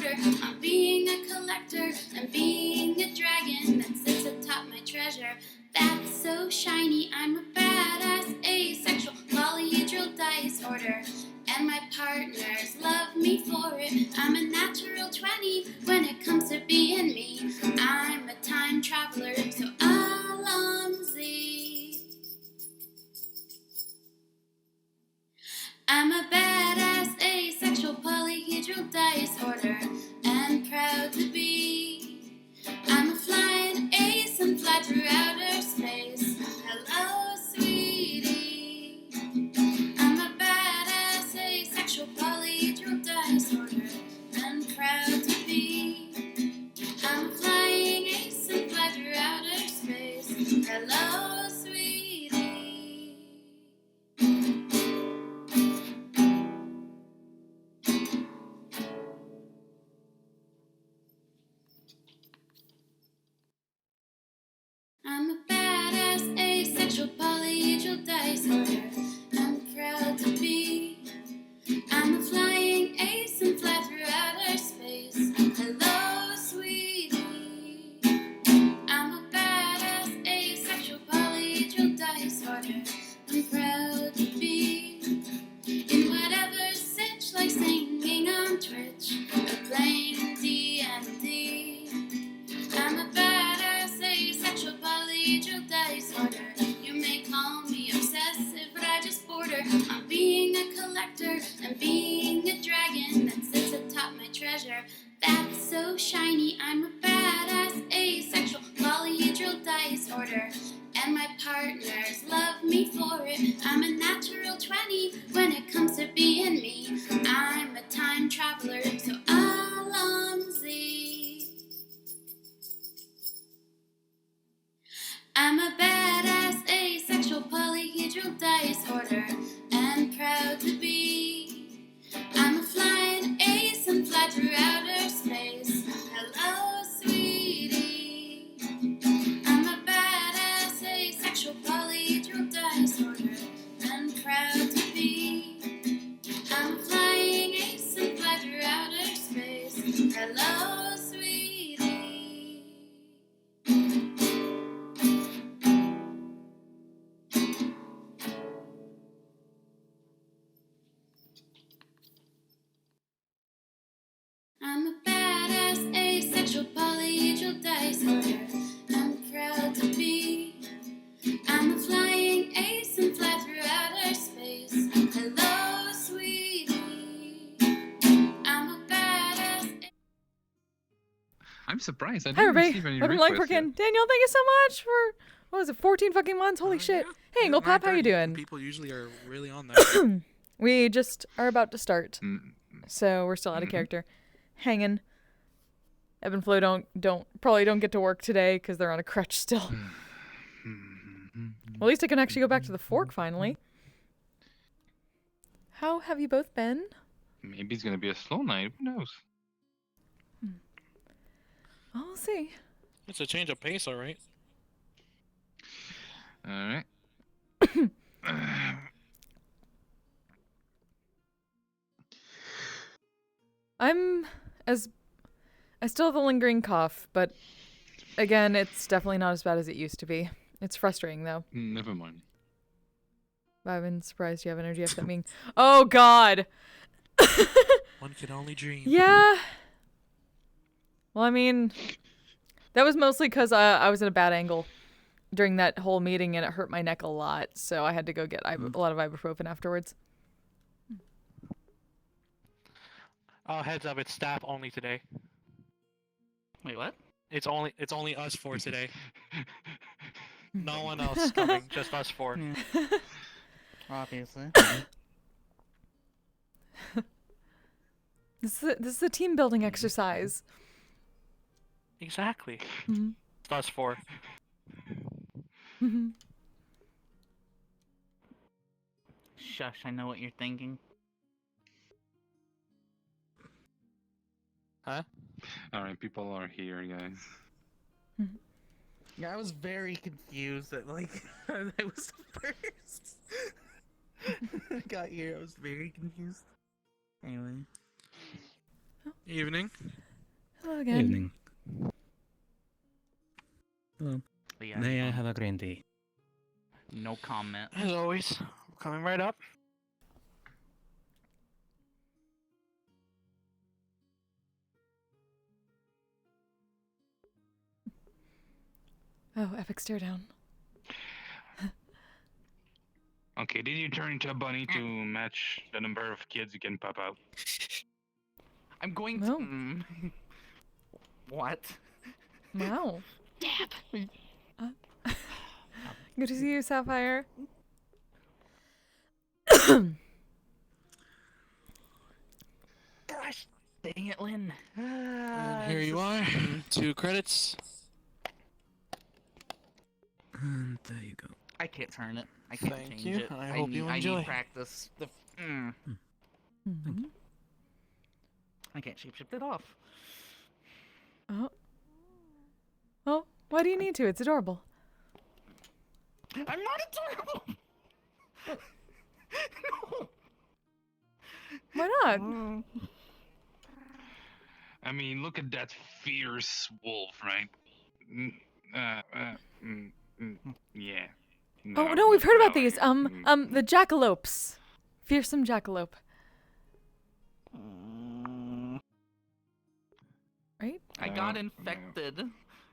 order. I'm being a collector and being a dragon that sits atop my treasure. That's so shiny, I'm a badass asexual polyhedral disorder. And my partners love me for it. I'm a natural 20 when it comes to being me. I'm a time traveler, so Alonzi. I'm a badass asexual polyhedral disorder and proud to be. I'm a flying ace and fly through outer space. Hello, sweetie. I'm a badass asexual polyhedral disorder and proud to be. I'm a flying ace and fly through outer space. Hello, sweetie. I'm a badass asexual polyhedral disorder. I'm proud to be. I'm a flying ace and fly through outer space. Hello, sweetie. I'm a badass asexual polyhedral disorder. I'm proud to be. In whatever sitch, like singing on Twitch or playing D&D. I'm a badass asexual polyhedral disorder. You may call me obsessive, but I just border. I'm being a collector and being a dragon that sits atop my treasure. That's so shiny, I'm a badass asexual polyhedral disorder. And my partners love me for it. I'm a natural 20 when it comes to being me. I'm a time traveler, so Alonzi. I'm a badass asexual polyhedral disorder and proud to be. I'm a flying ace and fly through outer space. Hello, sweetie. I'm a badass asexual polyhedral disorder and proud to be. I'm a flying ace and fly through outer space. Hello, sweetie. I'm a badass asexual polyhedral disorder. I'm proud to be. I'm a flying ace and fly through outer space. Hello, sweetie. I'm a badass. I'm surprised. I Hi, didn't everybody. receive any Welcome to requests Langforkin. yet. Daniel, thank you so much for, what was it, 14 fucking months? Holy shit. Yeah. Hey, Angle Pop, how you 9:30. doing? People usually are really on there. We just are about to start, Mm, so we're still out of Mhm. character. Hanging. Ebb and Flo probably don't get to work today because they're on a crutch still. Well, at least I can actually go back to the fork finally. How have you both been? Maybe it's gonna be a slow night. Who knows? Well, we'll see. It's a change of pace, all right. All right. I still have a lingering cough, but again, it's definitely not as bad as it used to be. It's frustrating though. Never mind. I've been surprised you have energy after that meeting. Oh God. One can only dream. Yeah. Well, I mean, that was mostly because I was in a bad angle during that whole meeting and it hurt my neck a lot, so I had to go get a lot of ibuprofen afterwards. Oh, heads up! It's staff only today. Wait, what? It's only us four today. No one else coming. Just us four. Yeah. Obviously. This is a team building exercise. Exactly. Mm-hmm. It's us four. Mm-hmm. Shush, I know what you're thinking. Huh? All right, people are here, guys. Yeah, I was very confused that, like, I was the first. I got here, I was very confused. Anyway. Evening. Hello again. Evening. Hello. Yeah, May I have a green tea? no comment. As always, coming right up. Oh, epic stare down. Okay, did you turn into a bunny to match the number of kids you can pop out? I'm going No. to. What? Wow. Dab. Good to see you, Sapphire. Gosh, dang it, Lynn. And here you are. 2 credits. And there you go. I can't turn it. I can't Thank change you. it. I hope need, you I enjoy. need practice. Mhm. I can't shape-shift it off. Oh. Oh, why do you need to? It's adorable. I'm not adorable. No. Why not? I mean, look at that fierce wolf, right? Yeah. Oh no, we've heard about no, these. The jackalopes. Fearsome jackalope. Right? I got no. infected,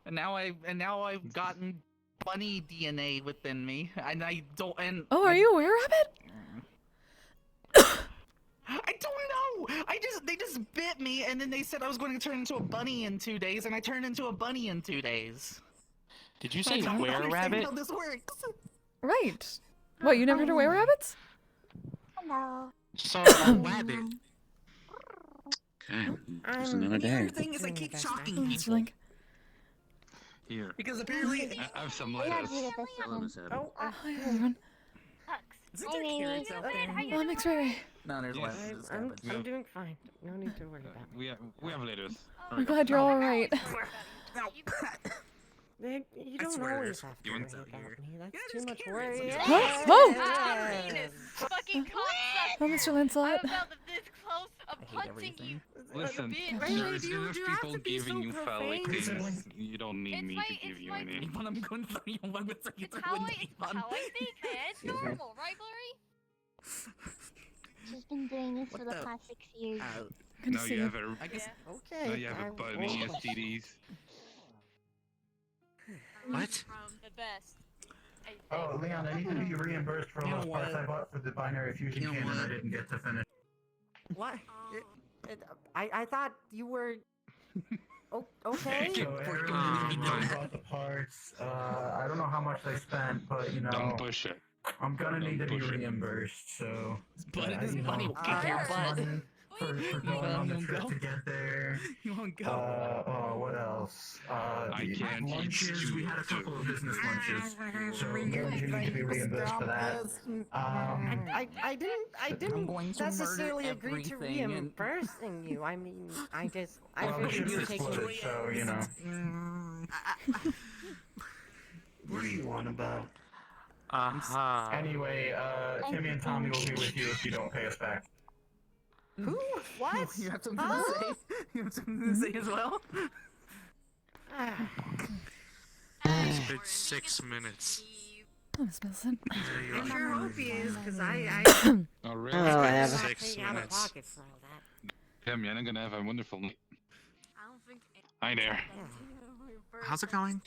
and now I've gotten bunny DNA within me, and I don't. And Oh, are you a were-rabbit? I don't know. They just bit me, and then they said I was going to turn into a bunny in 2 days, and I turned into a bunny in 2 days. Did you I say don't were understand rabbit? how this works. Right. What, you never heard of were-rabbits? Hello. So Rabbit. Okay. Just another The day. other thing is I keep shocking Oh, Mr. people Link. Here, because apparently I have some I have lettuce. you the Hello, Miss Adam. Oh, Hi, everyone. is it Hi, there Mimi. carrots out there? Oh, Mix Ray. No, there's Yes. lettuce. I'm doing fine. No need to worry about We have lettuce. I'm glad you're all right. No. it. You I don't swear always there's have to you worry want about some me. That's Yeah, too there's much carrots. worry. Huh? Whoa! Yes. Fucking cocksucker. Oh, Mr. Lancelot. I'm about this close of I hate punching everything. you. Listen, bitch. there's do you enough have people to be giving so you phallic profane? things. You don't need me to give you any. When I'm going through you, I'm going to It's how I think, man. It's normal, right, Blurry? she's been doing this for What the the- past 6 years. Good to Now see you you. have a I guess. Okay. now you have a bunny STDs. What? The best. Oh, Leon, I need to be reimbursed for all You know those parts what? I bought for the binary fusion You know cannon I what? didn't get to finish. What? I thought you were. Oh, okay. So everyone who bought the parts, I don't know how much they spent, but you Don't know, push it. I'm gonna need to be push it. reimbursed. So, But it is you funny. know, Kick your gas butt. money for going on the trip to get there. You won't go. What else? I The can't eat lunches. We had a stew, couple of business lunches, so I'm going to need to be reimbursed for that. I didn't going to murder necessarily agree to everything and- reimbursing you. I mean, I Well, the figured ship you is taking. flooded, so you know. What are you on about? Anyway, Timmy and Tommy will be with you if you don't pay us back. Who? What? You have something Huh? to say? You have something to say as well? It's been 6 minutes. Oh, Miss Millicent. I sure hope he is, because I Oh, really? I'm not 6 paying out of minutes. pocket for all that. Tim, you're not gonna have a wonderful night. I don't think. Hi there. How's it going?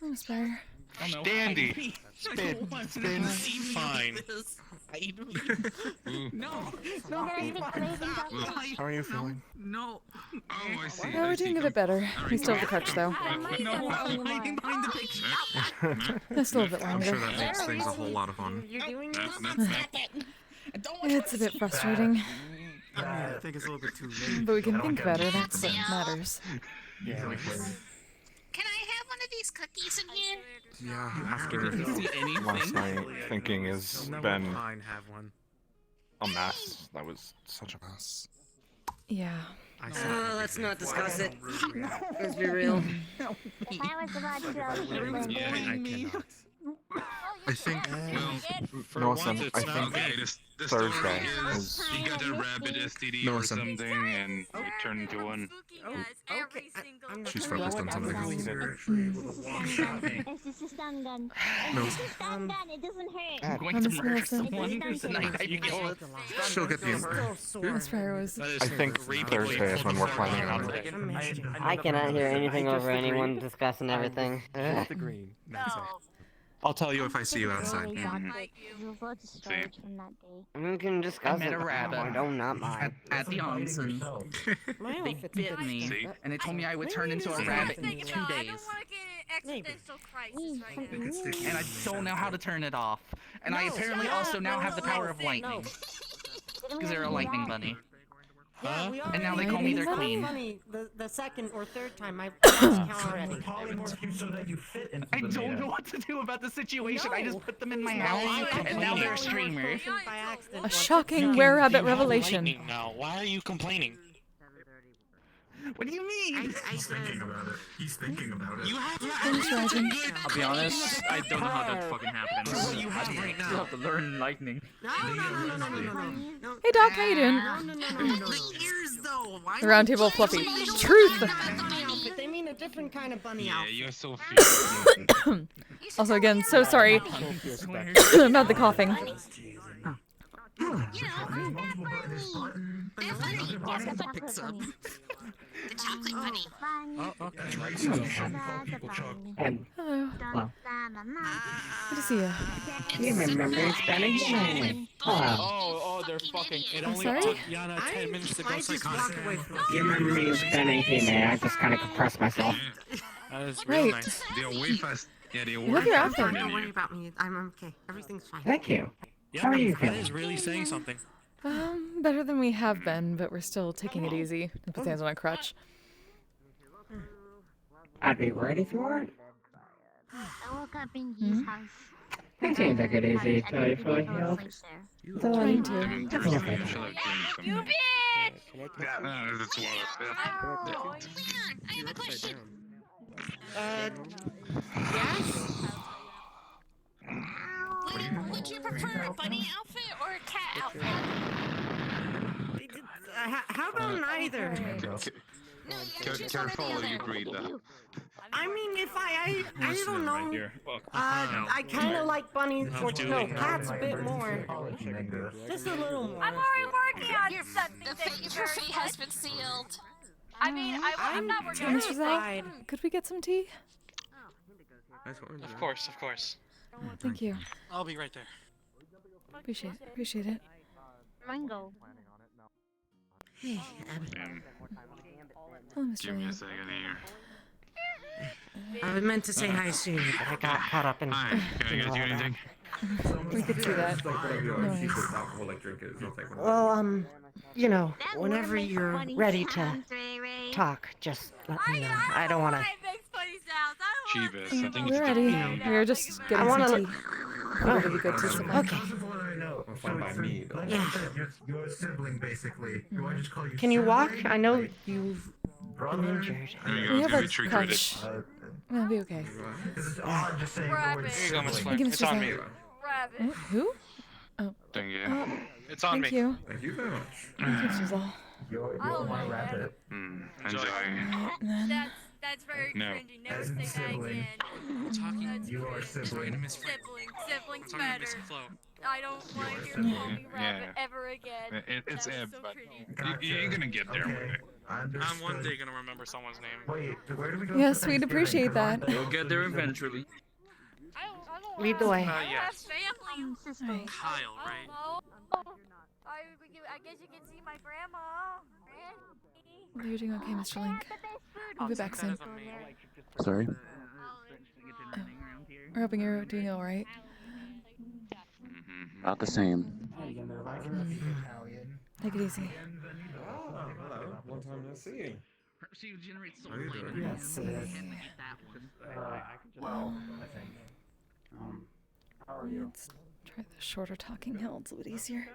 Oh, Miss Bear. Oh, no. Dandy. I don't want to been see me fine. do this. Hide me. Ooh. No. You guys think amazing doctor? How are you feeling? No. Oh, I see. Yeah, we're I see. doing a bit better. We still have the crutch, though. No, I'm hiding behind the picture. That's a little bit I'm longer. sure that makes things a whole lot of fun. You're doing this? I don't want It's a bit frustrating, I think it's a little bit too late. but we can think better. That's what matters. Easily played. Can I have one of these cookies again? Yeah, to see anything. Last night thinking has been Fine, have one. a mess. That was such a mess. Yeah. Let's not discuss it. Let's be real. If I was about to, Yeah, I would I be cannot. Oh, I think. For Melissa, once, it's I not think me. Okay, this Thursday story is. he got a rabbit STD or Melissa. something and it turned into one. She's focused on something. It doesn't hurt. I'm going Oh, to Miss murder Melissa. someone tonight. I feel. She'll get the. Miss Fryer was. That is I think three people Thursday you is pulled when the we're phone planning out on. today. I cannot hear anything over anyone discussing everything. Just agreeing. That's it. I'll tell you if I see you outside. We can discuss I met it. a rabbit. I don't not mind. At the onsen. They bit me, See? and they told me I would turn into a rabbit in 2 days. And I don't know how to turn it off. And I apparently also now have the power of lightning. Because they're a lightning bunny. Yeah, we And now they already call me did their it. queen. Funny, the second or third time I count already. Polymorph you so that you fit into I the don't man. know what to do about the situation. I just No. put them in my No, house, I and now they're a only streamer. by accident A once. shocking were-rabbit You have revelation. lightning now. Why are you complaining? What do you mean? He's thinking about it. He's thinking about it. You have Thanks, Ryan. I'll be honest, I don't know how that fucking happened. What do you have right Still now? have to learn lightning. No. Hey Doc, how you doing? No. The ears, though. Why The round table fluffy. Truth! Bunny outfit. They mean a different kind of bunny Yeah, outfit. you're so fierce. Also, again, so sorry about the coughing. The chocolate bunny. Oh, okay. Hello. Good to see you. You remember spelling? Oh, they're fucking. It I'm only sorry? took Yana 10 minutes to go I just psychotic. walk away from it. You remember me spending man? I just kind of compressed myself. That is real Right. nice. They're way fast. Yeah, they're love way your faster outfit. than Don't worry you. about me. I'm okay. Everything's fine. Thank you. Yeah, How are you that feeling? is really saying something. Better than we have been, but we're still taking it easy. I put hands on my crutch. I'd be worried if you weren't. I woke up in his house. It seems like it is easy to you fully healed. Trying to. I'm thirsty. I should have drank something. Yeah, no, that's what I have a question. Yes? Would you prefer a bunny outfit or a cat outfit? How about neither? No, Careful what you breathe though. I mean, if I don't know. Here. Well, I kind of like bunnies, or no, cats a bit more. Mango. Just a little more. I'm already working on something. Your fate has been sealed. I mean, I'm not working on Mr. Zhang, anything. could we get some tea? Of course, of course. Thank you. I'll be right there. Appreciate it. Mango. Hey, Hello, Mr. Give me a Lee. second here. I meant to say hi soon, but I got caught up in. Hi, can I get you anything? We could see that. Nice. Well, you know, whenever you're ready to talk, just let me know. I don't want to. Jeebus, I think We're it's ready. We're just getting wanna some tea. Probably good tea supply. Okay. Fine by me. Yeah. Your sibling, basically. Do I just call you Can you sibling? walk? I know you've Brother? been injured. There you We go, have give a me 3 credits. crutch. We'll be okay. This is odd just saying the word Rabbit. Here you go, Miss sibling. Flynn. Thank you, It's Mr. on me. Zhang. Rabbit. Who? Thank you. It's on Thank me. you. Thank you very much. Thank you, Mr. Zhang. You're my rabbit. Enjoy. And then, That's very No. cringy. Never As in say that sibling. again. Talking. You are sibling. Sibling's Talking to better. Miss Flo. I don't want to hear sibling. you call me rabbit Yeah. ever again. It's That Eb, was so but cringy. you're gonna get there one Okay. day. I'm one Understood. day gonna remember someone's name. Wait, where do we go? yes, for we'd Thanksgiving? appreciate 'Cause I'm that. We'll get there eventually. I don't Lead the way. I don't have Yes. family. Sister. Kyle, I right? don't know. I guess you can see my grandma. Granny. You're doing okay, Mr. Link. We'll be back That soon. is amazing. Sorry? We're hoping you're doing alright. About the same. Take it easy. One time no see. She generates soul you flavor. doing? Let's see. Well, let's try the shorter talking hill. It's a bit easier.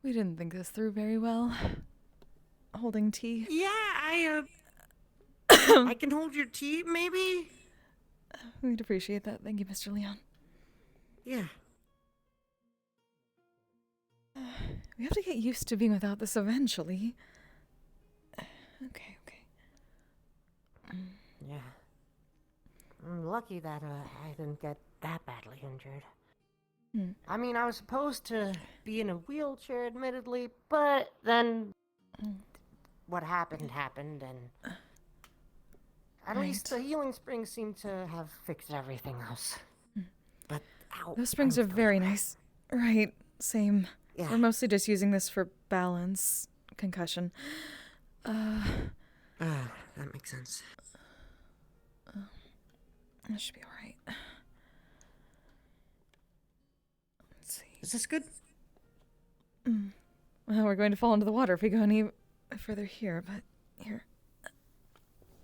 We didn't think this through very well. holding tea. Yeah, I can hold your tea, maybe? We'd appreciate that. Thank you, Mr. Leon. Yeah. We have to get used to being without this eventually. Okay. Yeah. I'm lucky that I didn't get that badly injured. I mean, I was supposed to be in a wheelchair, admittedly, but then what happened, and at least the healing springs seem to have fixed everything else. But ow, Those springs are very nice. Right, same. Yeah. We're mostly just using this for balance, concussion. That makes sense. That should be alright. Let's see. Is this good? Well, we're going to fall into the water if we go any further here, but here.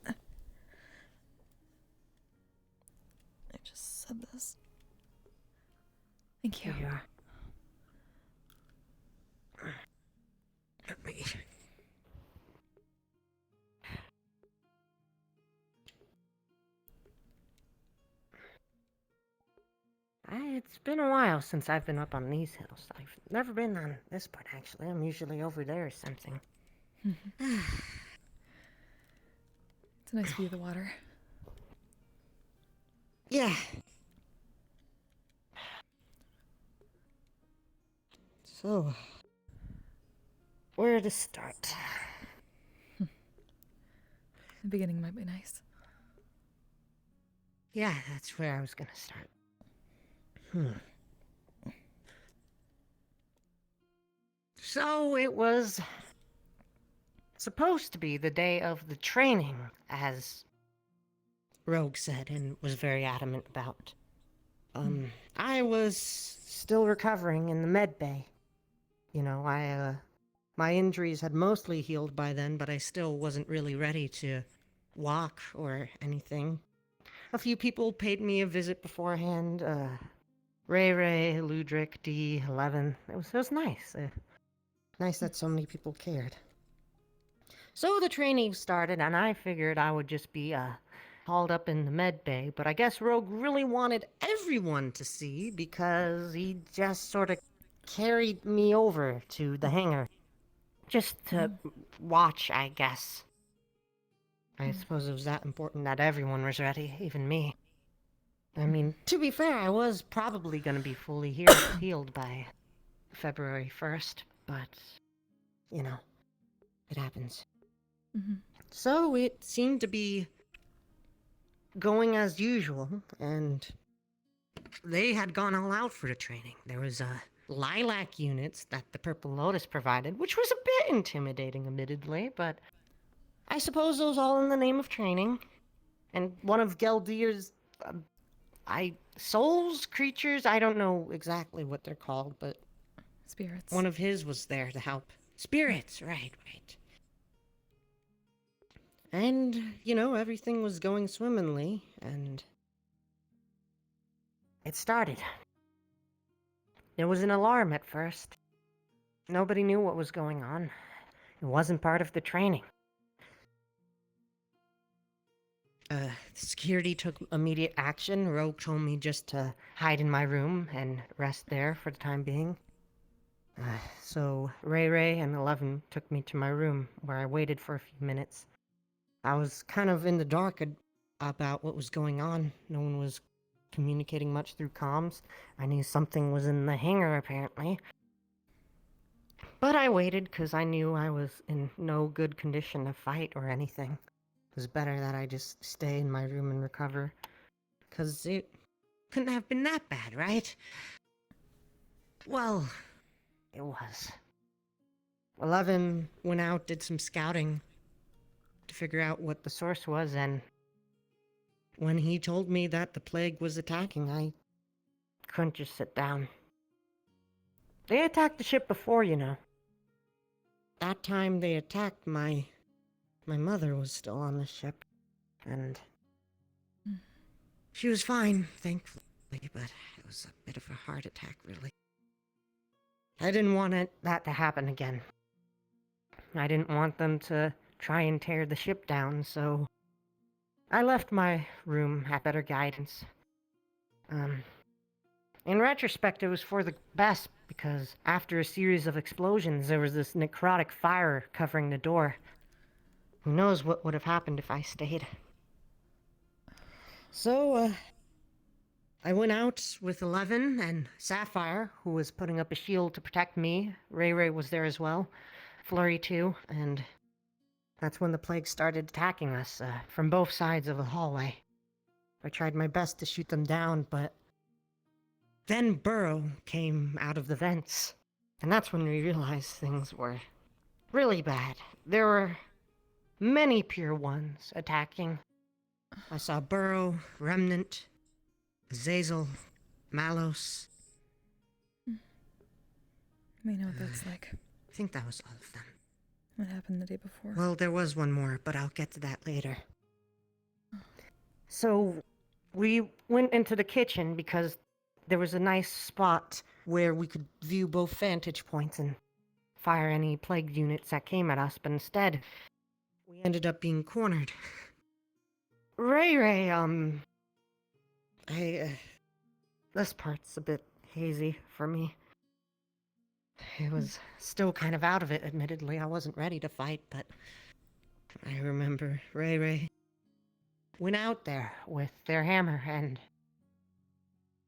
I just said this. Thank you. Here you are. Let me... It's been a while since I've been up on these hills. I've never been on this part, actually. I'm usually over there or something. It's a nice view of the water. Yeah. So, where to start? The beginning might be nice. Yeah, that's where I was gonna start. So it was supposed to be the day of the training, as Rogue said and was very adamant about. I was still recovering in the med bay. You know, my injuries had mostly healed by then, but I still wasn't really ready to walk or anything. A few people paid me a visit beforehand. Ray, Ludric, D, 11. It was nice. Nice that so many people cared. So the training started, and I figured I would just be hauled up in the med bay, but I guess Rogue really wanted everyone to see because he just sort of carried me over to the hangar. Just to watch, I guess. I suppose it was that important that everyone was ready, even me. I mean, to be fair, I was probably going to be fully healed by February 1st, but, you know, it happens. So it seemed to be going as usual, and they had gone all out for the training. There was lilac units that the Purple Lotus provided, which was a bit intimidating, admittedly, but I suppose it was all in the name of training. And one of Geldir's souls, creatures, I don't know exactly what they're called, but spirits. One of his was there to help. Spirits, right. And, you know, everything was going swimmingly, and it started. There was an alarm at first. Nobody knew what was going on. It wasn't part of the training. Security took immediate action. Rogue told me just to hide in my room and rest there for the time being. So Ray and 11 took me to my room, where I waited for a few minutes. I was kind of in the dark about what was going on. No one was communicating much through comms. I knew something was in the hangar, apparently. But I waited because I knew I was in no good condition to fight or anything. It was better that I just stay in my room and recover. Because it couldn't have been that bad, right? Well, it was. 11 went out, did some scouting to figure out what the source was, and when he told me that the plague was attacking, I couldn't just sit down. They attacked the ship before, you know. That time they attacked, my mother was still on the ship, and she was fine, thankfully, but it was a bit of a heart attack, really. I didn't want that to happen again. I didn't want them to try and tear the ship down, so I left my room at better guidance. In retrospect, it was for the best, because after a series of explosions, there was this necrotic fire covering the door. Who knows what would have happened if I stayed. So, I went out with 11 and Sapphire, who was putting up a shield to protect me. Ray Ray was there as well. Flurry too, and that's when the plague started attacking us, from both sides of the hallway. I tried my best to shoot them down, but then Burrow came out of the vents, and that's when we realized things were really bad. There were many Pure Ones attacking. I saw Burrow, Remnant, Azazel, Malos. We know what that's like. I think that was all of them. What happened the day before? Well, there was one more, but I'll get to that later. So, we went into the kitchen because there was a nice spot where we could view both vantage points and fire any plague units that came at us, but instead, we ended up being cornered. Ray Ray, this part's a bit hazy for me. I was still kind of out of it, admittedly. I wasn't ready to fight, but I remember Ray Ray went out there with their hammer, and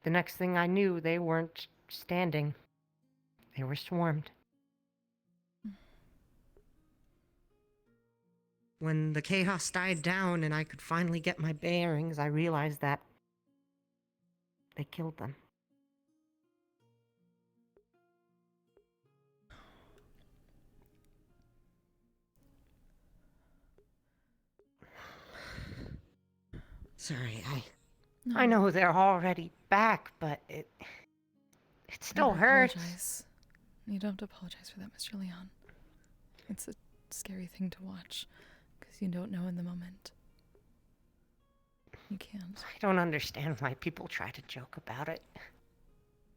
the next thing I knew, they weren't standing. They were swarmed. When the chaos died down and I could finally get my bearings, I realized that they killed them. Sorry, I know they're already back, but it still hurts. Apologize. You don't have to apologize for that, Mr. Leon. It's a scary thing to watch, because you don't know in the moment. You can't. I don't understand why people try to joke about it.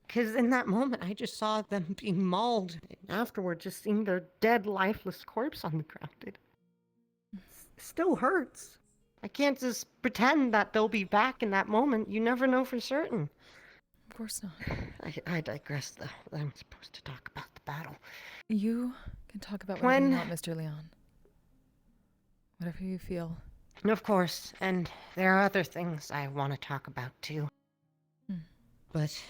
Because in that moment, I just saw them being mauled, and afterward just seeing their dead, lifeless corpse on the ground. It still hurts. I can't just pretend that they'll be back in that moment. You never know for certain. Of course not. I digress, though. I'm supposed to talk about the battle. You can talk about whatever you want, Mr. Leon. Whatever you feel. Of course, and there are other things I want to talk about, too. But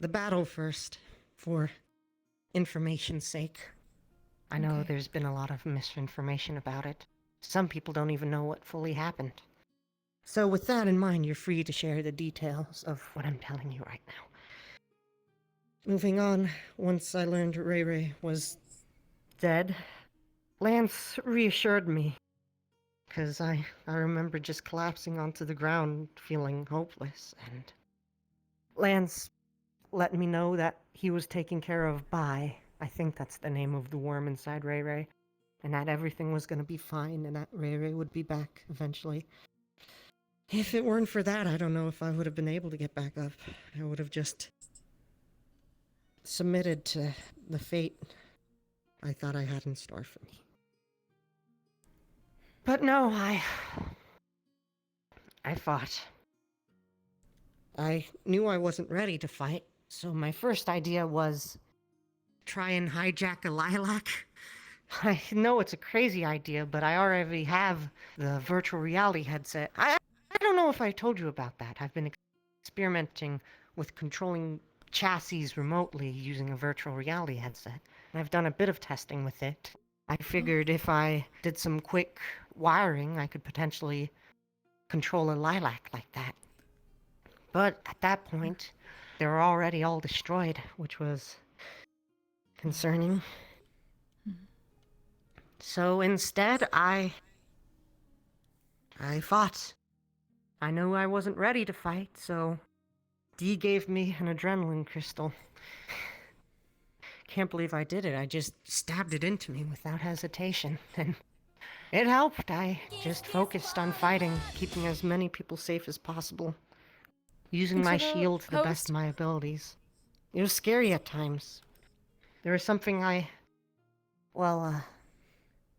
the battle first, for information's sake. I know there's been a lot of misinformation about it. Some people don't even know what fully happened. So with that in mind, you're free to share the details of what I'm telling you right now. Moving on, once I learned Ray Ray was dead, Lance reassured me. Because I remember just collapsing onto the ground, feeling hopeless, and Lance let me know that he was taking care of Bai. I think that's the name of the worm inside Ray Ray. And that everything was going to be fine, and that Ray Ray would be back eventually. If it weren't for that, I don't know if I would have been able to get back up. I would have just submitted to the fate I thought I had in store for me. But no, I fought. I knew I wasn't ready to fight, so my first idea was try and hijack a lilac. I know it's a crazy idea, but I already have the virtual reality headset. I don't know if I told you about that. I've been experimenting with controlling chassis remotely using a virtual reality headset. And I've done a bit of testing with it. I figured if I did some quick wiring, I could potentially control a lilac like that. But at that point, they were already all destroyed, which was concerning. So instead, I fought. I knew I wasn't ready to fight, so Dee gave me an adrenaline crystal. Can't believe I did it. I just stabbed it into me without hesitation, and it helped. I just focused on fighting, keeping as many people safe as possible, using my shield to the best of my abilities. It was scary at times. There was something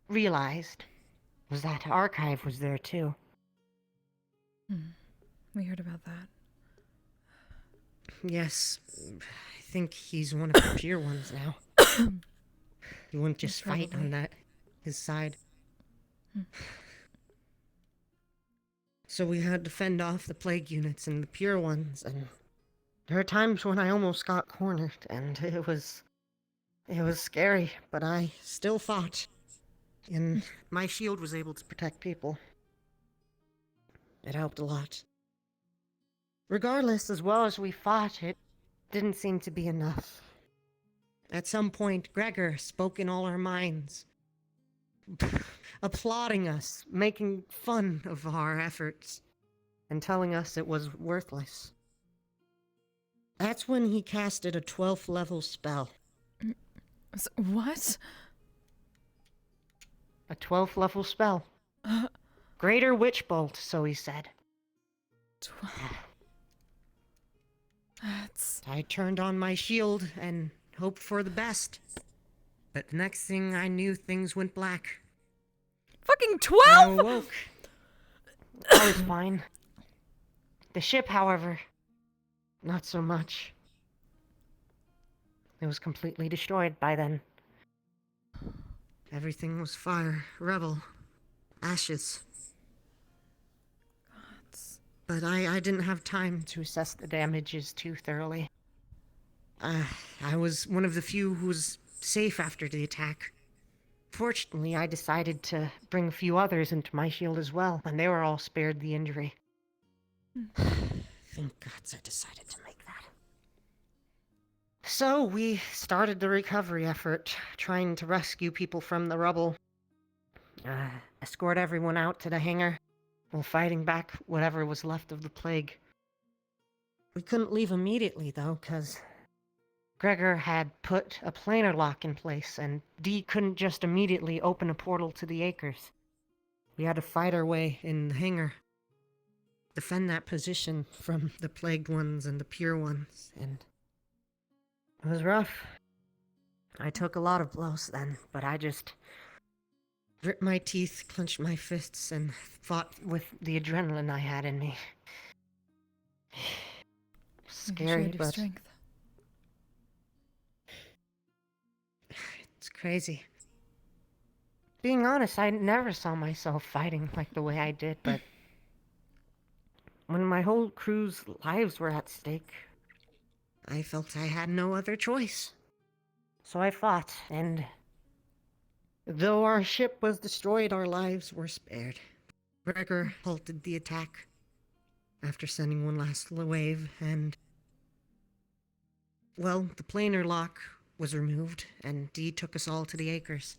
realized was that Archive was there too. We heard about that. Yes, I think he's one of the pure ones now. He wouldn't just fight on his side. So we had to fend off the plague units and the pure ones, and there are times when I almost got cornered, and it was scary, but I still fought. And my shield was able to protect people. It helped a lot. Regardless, as well as we fought, it didn't seem to be enough. At some point, Gregor spoke in all our minds, applauding us, making fun of our efforts, and telling us it was worthless. That's when he casted a 12th level spell. What? A 12th level spell. Greater Witch Bolt, so he said. 12. That's... I turned on my shield and hoped for the best. But the next thing I knew, things went black. Fucking 12?! I awoke. I was fine. The ship, however, not so much. It was completely destroyed by then. Everything was fire, rubble, ashes. But I didn't have time to assess the damages too thoroughly. I was one of the few who was safe after the attack. Fortunately, I decided to bring a few others into my shield as well, and they were all spared the injury. Thank gods I decided to make that. So we started the recovery effort, trying to rescue people from the rubble. Escort everyone out to the hangar, while fighting back whatever was left of the plague. We couldn't leave immediately, though, because Gregor had put a planar lock in place, and Dee couldn't just immediately open a portal to the acres. We had to fight our way in the hangar, defend that position from the plagued ones and the pure ones, and it was rough. I took a lot of blows then, but I just grit my teeth, clenched my fists, and fought with the adrenaline I had in me. Scary, but strength. It's crazy. Being honest, I never saw myself fighting like the way I did, but when my whole crew's lives were at stake, I felt I had no other choice. So I fought, and though our ship was destroyed, our lives were spared. Gregor halted the attack after sending one last wave, and well, the planar lock was removed, and Dee took us all to the acres.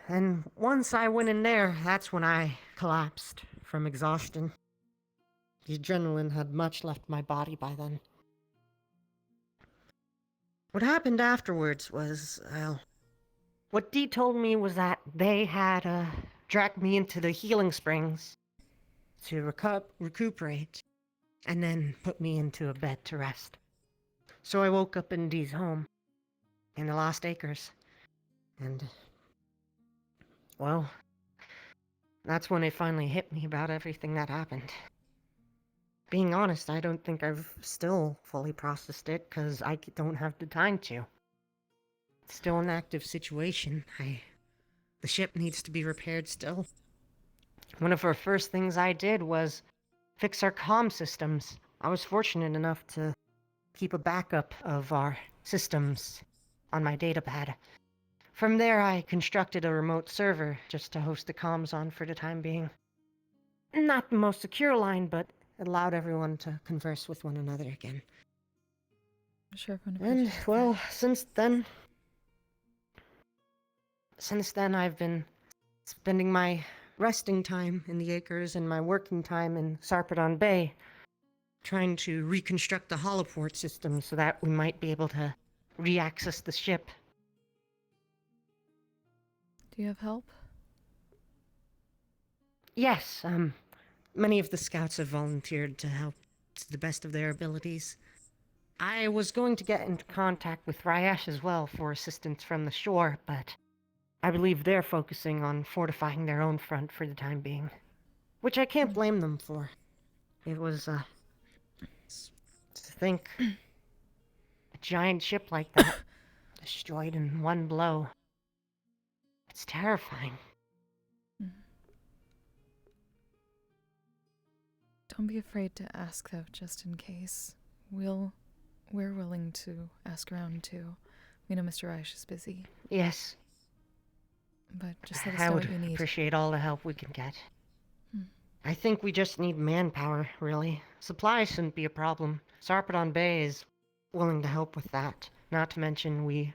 And once I went in there, that's when I collapsed from exhaustion. The adrenaline had much left my body by then. What happened afterwards was, well, what Dee told me was that they had dragged me into the healing springs to recuperate, and then put me into a bed to rest. So I woke up in Dee's home, in the Lost Acres, and, well, that's when it finally hit me about everything that happened. Being honest, I don't think I've still fully processed it, because I don't have the time to. It's still an active situation. The ship needs to be repaired still. One of our first things I did was fix our comm systems. I was fortunate enough to keep a backup of our systems on my datapad. From there, I constructed a remote server just to host the comms on for the time being. Not the most secure line, but it allowed everyone to converse with one another again. Sure, and, well, since then I've been spending my resting time in the acres and my working time in Sarpedon Bay, trying to reconstruct the holoport system so that we might be able to re-access the ship. Do you have help? Yes, many of the scouts have volunteered to help to the best of their abilities. I was going to get into contact with Ryesh as well for assistance from the shore, but I believe they're focusing on fortifying their own front for the time being. Which I can't blame them for. It was, to think a giant ship like that destroyed in one blow. It's terrifying. Don't be afraid to ask, though, just in case. We're willing to ask around, too. We know Mr. Reich is busy. Yes. But just let us I know would what you need. appreciate all the help we can get. Hmm. I think we just need manpower, really. Supplies shouldn't be a problem. Sarpedon Bay is willing to help with that. Not to mention we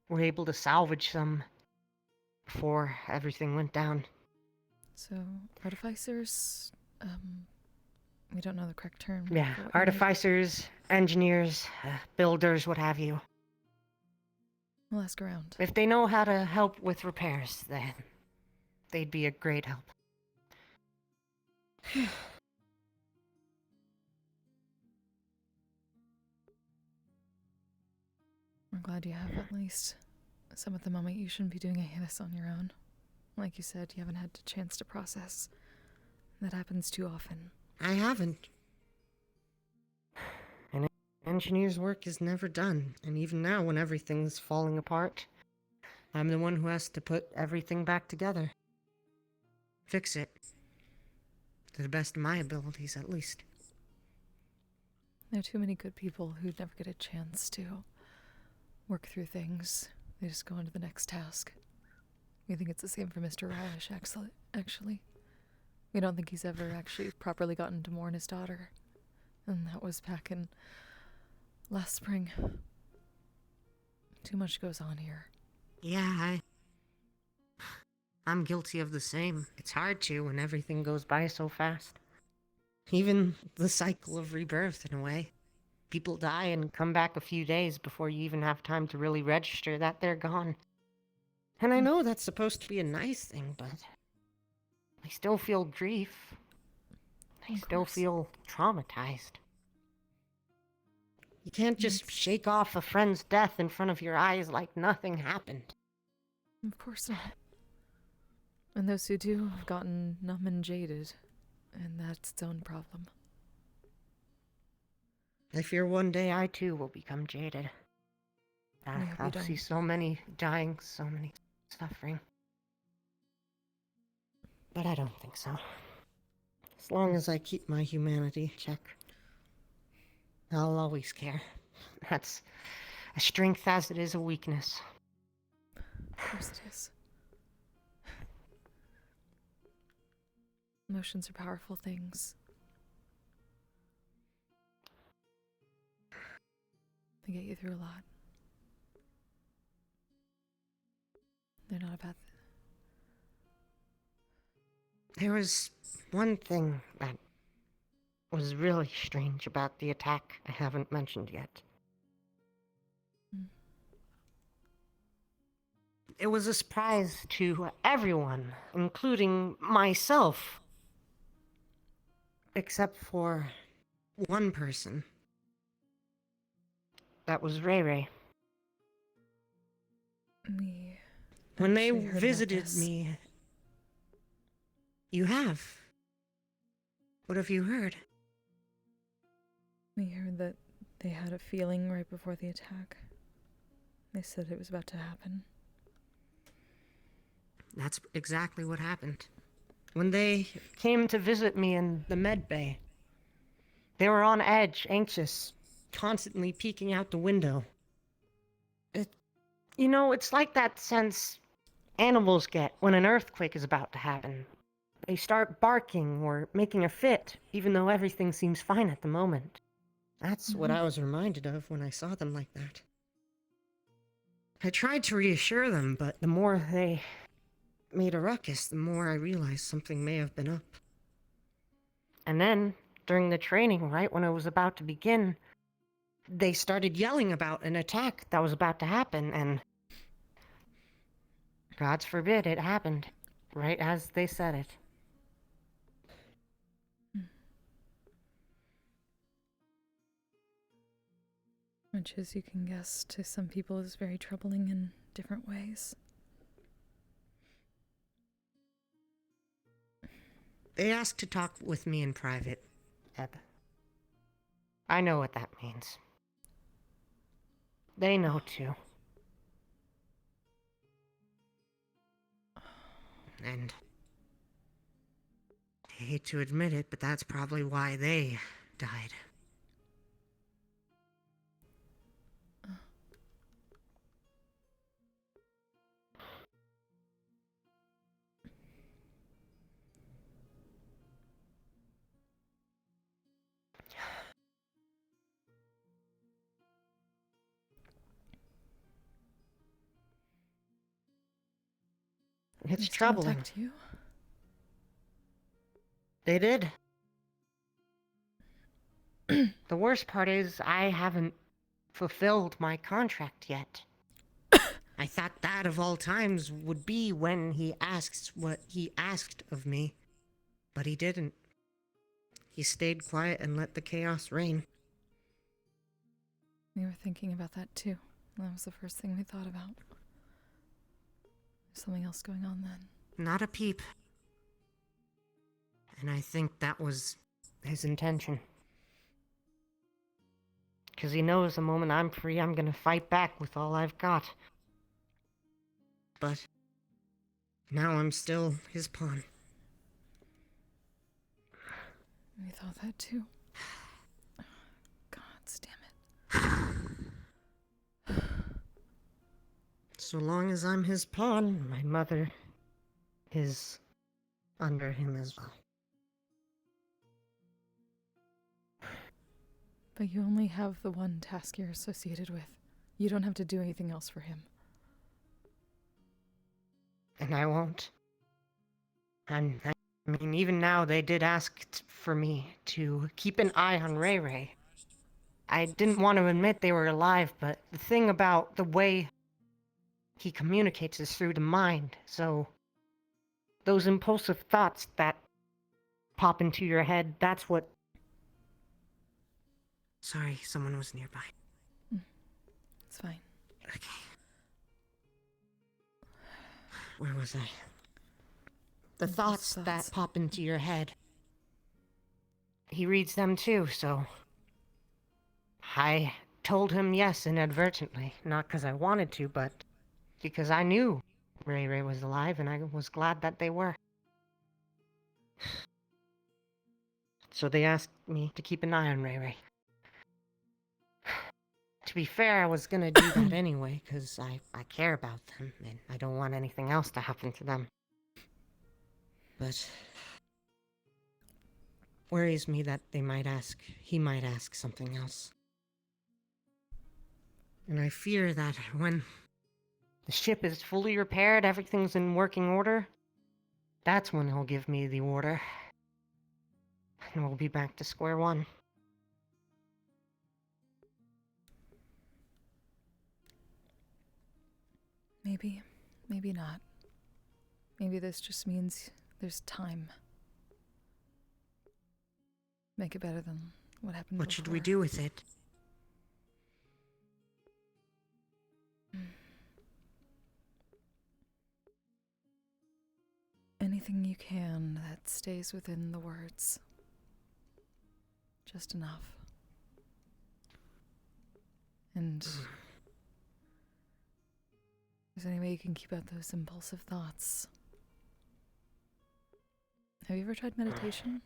were able to salvage some before everything went down. So, artificers, we don't know the correct term. Yeah, for what you need. artificers, engineers, builders, what have you. We'll ask around. If they know how to help with repairs, then they'd be a great help. I'm glad you have at least some at the moment. You shouldn't be doing any of this on your own. Like you said, you haven't had a chance to process. That happens too often. I haven't. An engineer's work is never done, and even now when everything's falling apart, I'm the one who has to put everything back together. Fix it. To the best of my abilities, at least. There are too many good people who never get a chance to work through things. They just go on to the next task. We think it's the same for Mr. Raish, actually. We don't think he's ever actually properly gotten to mourn his daughter. And that was back in last spring. Too much goes on here. Yeah, I'm guilty of the same. It's hard to when everything goes by so fast. Even the cycle of rebirth, in a way. People die and come back a few days before you even have time to really register that they're gone. And I know that's supposed to be a nice thing, but I still feel grief. I still feel traumatized. You can't just shake off a friend's death in front of your eyes like nothing happened. Of course not. And those who do have gotten numb and jaded, and that's its own problem. I fear one day I too will become jaded. I hope you I'll don't. see so many dying, so many suffering. But I don't think so. As long as I keep my humanity check, I'll always care. That's a strength as it is a weakness. Of course it is. Emotions are powerful things. They get you through a lot. They're not a bad thing. There was one thing that was really strange about the attack I haven't mentioned yet. It was a surprise to everyone, including myself. Except for one person. That was Ray Ray. When they actually heard about visited this. me... You have? What have you heard? We heard that they had a feeling right before the attack. They said it was about to happen. That's exactly what happened. When they came to visit me in the med bay, they were on edge, anxious, constantly peeking out the window. It's like that sense animals get when an earthquake is about to happen. They start barking or making a fit, even though everything seems fine at the moment. That's what I was reminded of when I saw them like that. I tried to reassure them, but the more they made a ruckus, the more I realized something may have been up. And then, during the training, right when it was about to begin, they started yelling about an attack that was about to happen, and God's forbid it happened, right as they said it. Which, as you can guess, to some people is very troubling in different ways. They asked to talk with me in private, Eb. I know what that means. They know too. And I hate to admit it, but that's probably why they died. It's They still troubling. attacked you? They did. The worst part is I haven't fulfilled my contract yet. I thought that of all times would be when he asks what he asked of me, but he didn't. He stayed quiet and let the chaos reign. We were thinking about that too. That was the first thing we thought about. There's something else going on then. Not a peep. And I think that was his intention. Because he knows the moment I'm free, I'm gonna fight back with all I've got. But now I'm still his pawn. We thought that too. God damn it. So long as I'm his pawn, my mother is under him as well. But you only have the one task you're associated with. You don't have to do anything else for him. And I won't. I mean, even now they did ask for me to keep an eye on Ray Ray. I didn't want to admit they were alive, but the thing about the way he communicates is through the mind, so those impulsive thoughts that pop into your head, that's what... Sorry, someone was nearby. It's fine. Okay. Where was I? The thoughts that pop into your head. He reads them too, so... I told him yes inadvertently. Not because I wanted to, but because I knew Ray Ray was alive, and I was glad that they were. So they asked me to keep an eye on Ray Ray. To be fair, I was gonna do that anyway, because I care about them, and I don't want anything else to happen to them. But... worries me that he might ask something else. And I fear that when the ship is fully repaired, everything's in working order, that's when he'll give me the order. And we'll be back to square one. Maybe. Maybe not. Maybe this just means there's time. Make it better than what happened What before. should we do with it? Anything you can that stays within the words. Just enough. And if there's any way you can keep out those impulsive thoughts. Have you ever tried meditation?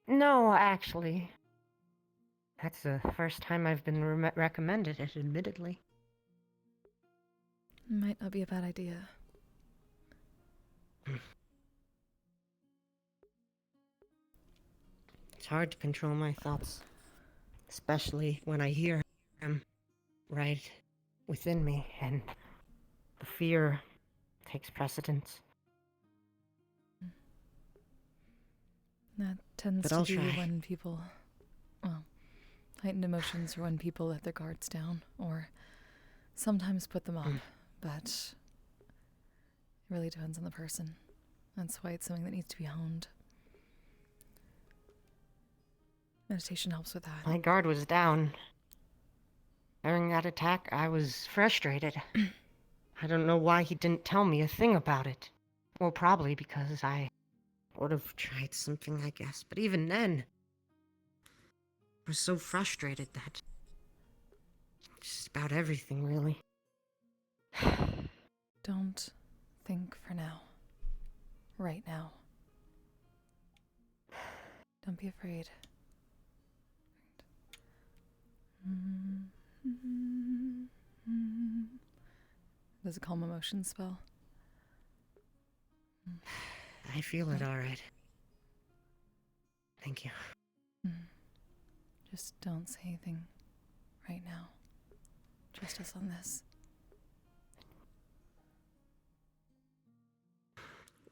No, actually. That's the first time I've been recommended it, admittedly. Might not be a bad idea. It's hard to control my thoughts, especially when I hear them right within me, and the fear takes precedence. That tends But to I'll be try. when people, well, heightened emotions are when people let their guards down, or sometimes put them up, but it really depends on the person. That's why it's something that needs to be honed. Meditation helps with that. My guard was down. During that attack, I was frustrated. I don't know why he didn't tell me a thing about it. Well, probably because I would have tried something, I guess. But even then, I was so frustrated that just about everything, really. Don't think for now. Right now. Don't be afraid. Does a calm emotion spell? I feel it all right. Thank you. Just don't say anything right now. Trust us on this.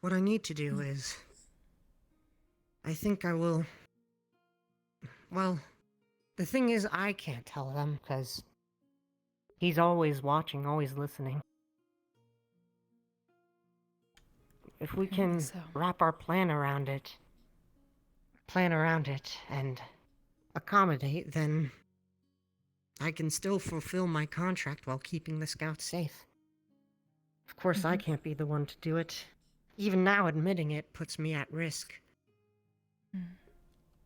What I need to do is... I think I will... Well, the thing is, I can't tell them, because he's always watching, always listening. If we can wrap our plan around it, and accommodate, then I can still fulfill my contract while keeping the scouts safe. Of course, I can't be the one to do it. Even now, admitting it puts me at risk.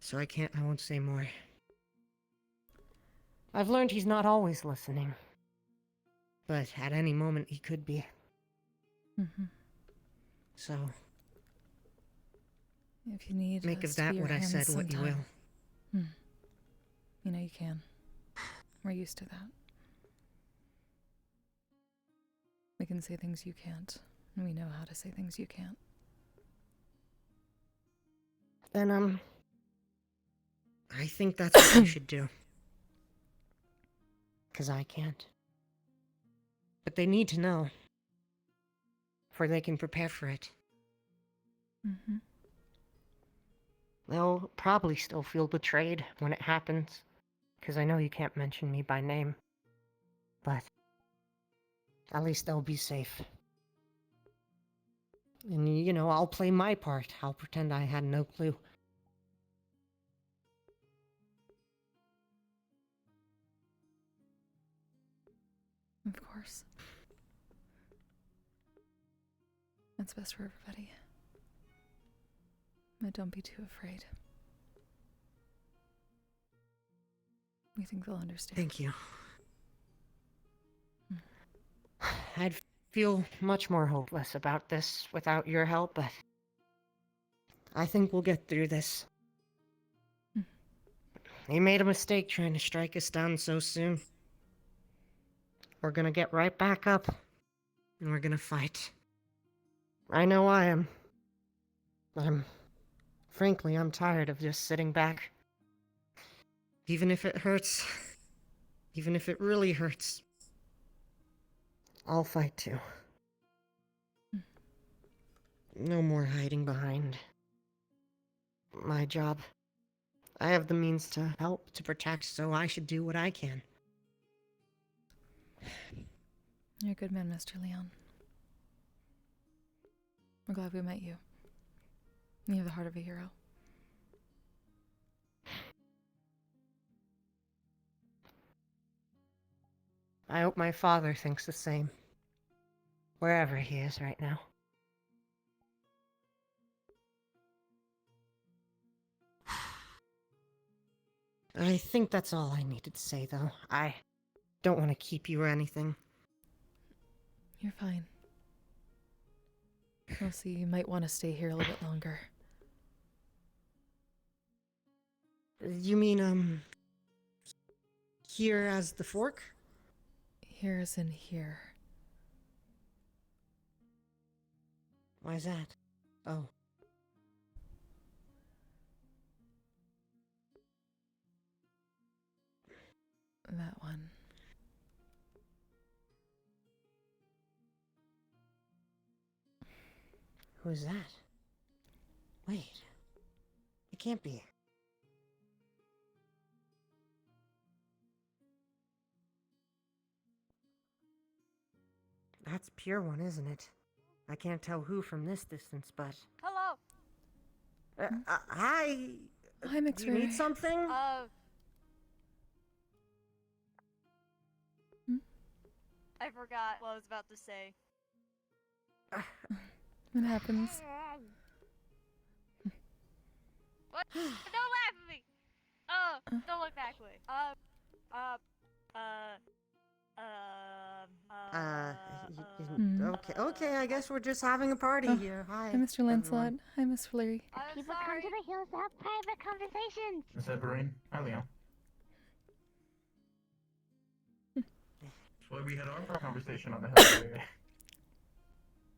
So I won't say more. I've learned he's not always listening. But at any moment, he could be. So... If you need make us of to that be your what I hands said, what you sometime. will. You know you can. We're used to that. We can say things you can't, and we know how to say things you can't. Then, I think that's what you should do. 'Cause I can't. But they need to know. For they can prepare for it. They'll probably still feel betrayed when it happens. 'Cause I know you can't mention me by name. But at least they'll be safe. And, you know, I'll play my part. I'll pretend I had no clue. Of course. That's best for everybody. But don't be too afraid. We think they'll understand. Thank you. I'd feel much more hopeless about this without your help, but I think we'll get through this. They made a mistake trying to strike us down so soon. We're gonna get right back up, and we're gonna fight. I know I am. Frankly, I'm tired of just sitting back. Even if it hurts, even if it really hurts, I'll fight too. No more hiding behind my job. I have the means to help, to protect, so I should do what I can. You're a good man, Mr. Leon. We're glad we met you. You have the heart of a hero. I hope my father thinks the same. Wherever he is right now. I think that's all I needed to say, though. I don't want to keep you or anything. You're fine. We'll see. You might want to stay here a little bit longer. You mean, here as the fork? Here as in here. Why's that? Oh. That one. Who is that? Wait. It can't be. That's Pure One, isn't it? I can't tell who from this distance, but... Hello. Hi. Hi, Mixer. Do you need something? I forgot what I was about to say. What happens? What? Don't laugh at me. Don't look that way. Okay, I guess we're just having a party Oh, here. Hi. Hi, Mr. Lancelot. everyone. Hi, Miss Flurry. People come to the hills to have private conversations. Miss Everine. Hi, Leon. That's why we had our conversation on the hill today.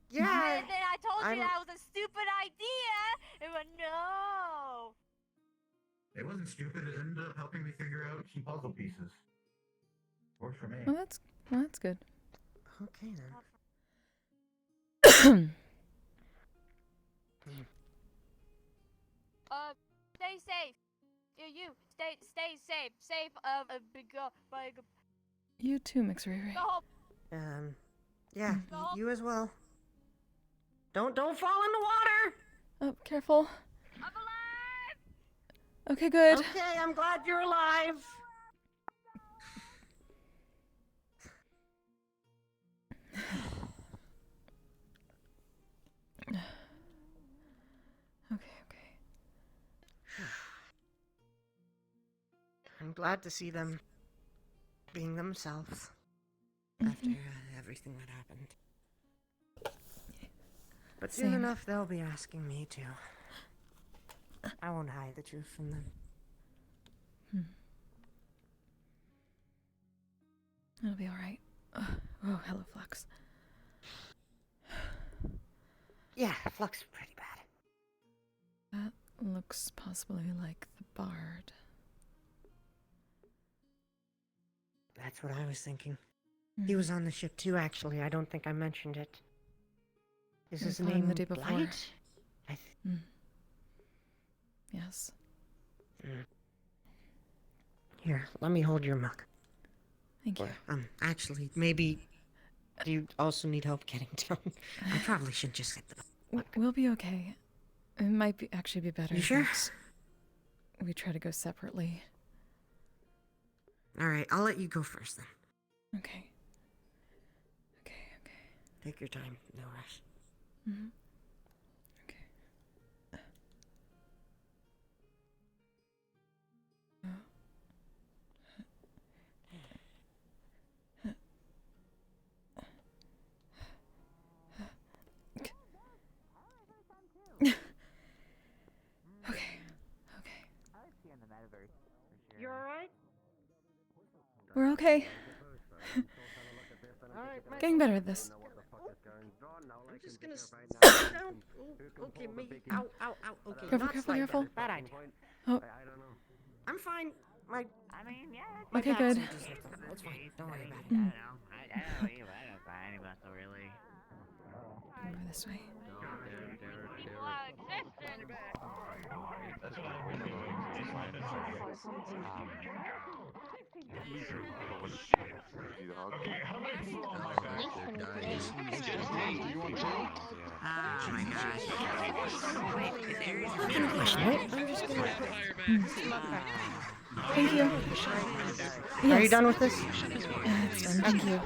Yeah. And then I told I'm- you that was a stupid idea. And went, no. It wasn't stupid. It ended up helping me figure out some puzzle pieces. Worked for me. Well, that's good. Okay then. Stay safe. You stay safe. Safe big You too, McRae. go home. Yeah, you as well. Don't fall in the water. Oh, careful. I'm alive. Okay, good. Okay, I'm glad you're alive. Okay. I'm glad to see them being themselves after everything that happened. But soon Same. enough, they'll be asking me too. I won't hide the truth from them. It'll be all right. Oh, hello, Flux. Yeah, Flux is pretty bad. That looks possibly like the bard. That's what I was thinking. He was on the ship too, actually. I don't think I mentioned it. Is We his fought him name the day before. Blight? Yes. Here, let me hold your mug. Thank you. Actually, maybe do you also need help getting down? I probably should just get the We'll be okay. It might actually be better. You sure? if we try to go separately. Alright, I'll let you go first then. Okay. Take your time, no rush. Mm-hmm. You alright? We're okay. Alright, Getting better at this. I'm just gonna sit down. Okay, maybe. Ow. Okay, Careful, not careful, slide careful. down. Bad idea. Oh. I'm fine. My Okay, back good. surgery's no problem. It's fine. Don't worry about it. Mm. I don't really. Over this way. Oh my gosh. I'm just gonna Thank you. Are you done with this? It's done. Thank you.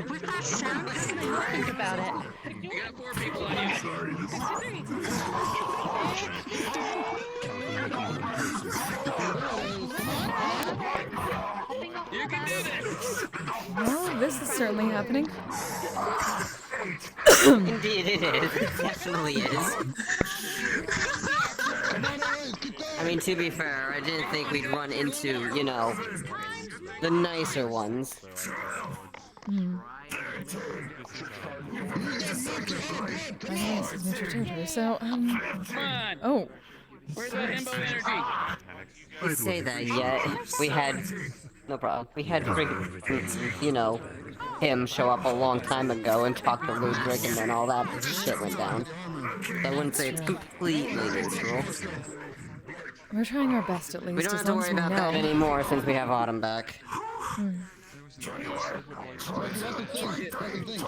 With that sound, think about it. You got 4 people on you. You can do this! Well, this is certainly happening. Indeed it is. It definitely is. I mean, to be fair, I didn't think we'd run into, you know, the nicer ones. This is major territory, so, Come on! Oh. Where's the himbo energy? You say that, yet we had... No problem. We had, you know, him show up a long time ago and talk to Ludwig, and then all that shit went down. So I wouldn't say it's completely neutral. We're trying our best, at least. We don't as have to long worry as we about know. that anymore since we have Autumn back. That's the thing. We've made it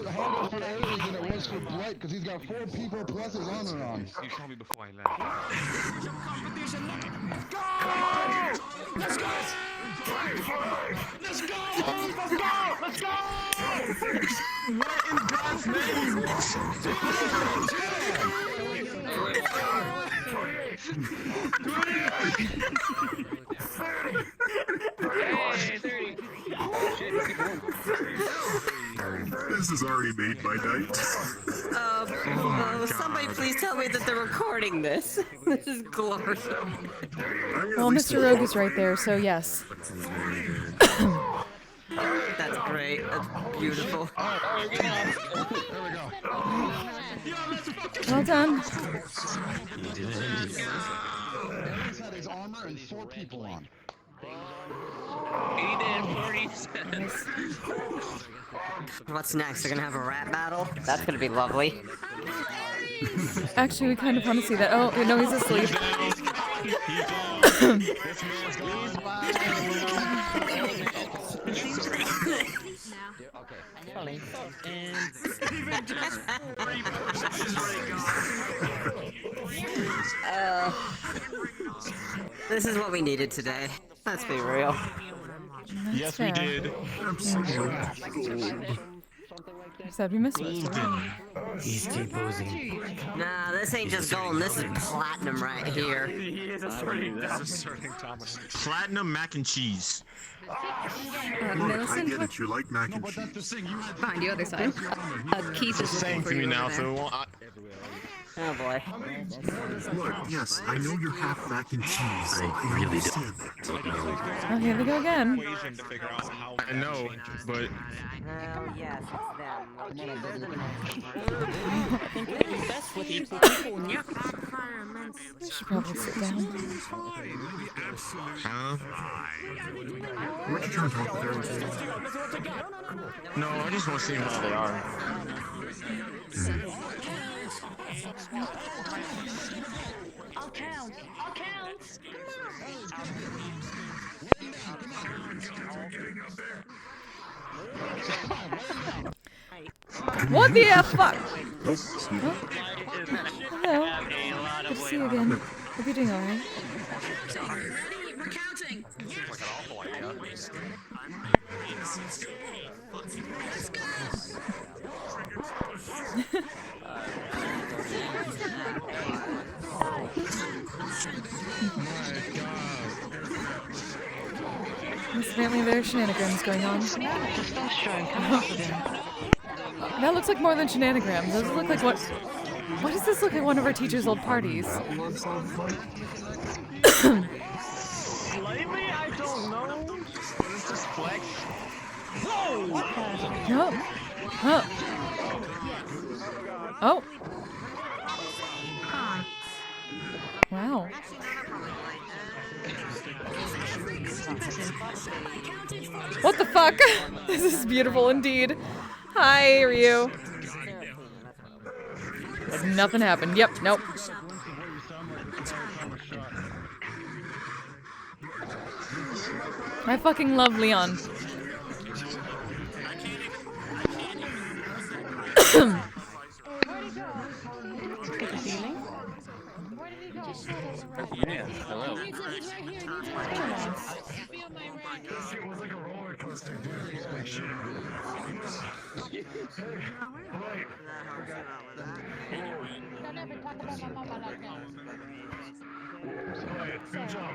harder for Aries than it was for Blight because he's got 4 people plus his honor on. You saw me before I left. Let's go! Let's go! Let's go! What in God's name? This has already made my night. Somebody please tell me that they're recording this. This is glorious. Well, Mr. Rogue is right there, so yes. That's great. That's beautiful. Well done. Aries had his armor and 4 people on. He did 47. What's next? They're gonna have a rap battle? That's gonna be lovely. Actually, we kind of want to see that. Oh, no, he's asleep. Funny. This is what we needed today. Let's be real. Yes, we did. Said we missed it. He's T-posing. Nah, this ain't just golden. This is platinum right here. Platinum mac and cheese. I get it, you like mac and cheese. Behind you, other side. Keith is saying to me now, so oh boy. Look, yes, I know you're half mac and cheese. I really understand that. Oh, here we go again. I know, but Oh yes, it's them. We should probably sit down. huh? Weren't you trying to talk with her? No, I just want to see how they are. I'll count. I'll count. What the fuck? Oh. Hello. Good to see you again. Hope you're doing alright. We're counting. Apparently there are shenanigans going on. That looks like more than shenanigans. Does it look like what? What does this look like? One of our teachers' old parties. Lately, I don't know. It's just flex. Whoa! No. Oh. Oh. Wow. What the fuck? This is beautiful indeed. Hi, Ryu. Nothing happened. Yep, nope. I fucking love Leon. Yeah, hello. It was like a roller coaster, dude. Don't ever talk about my mama like that. Good job.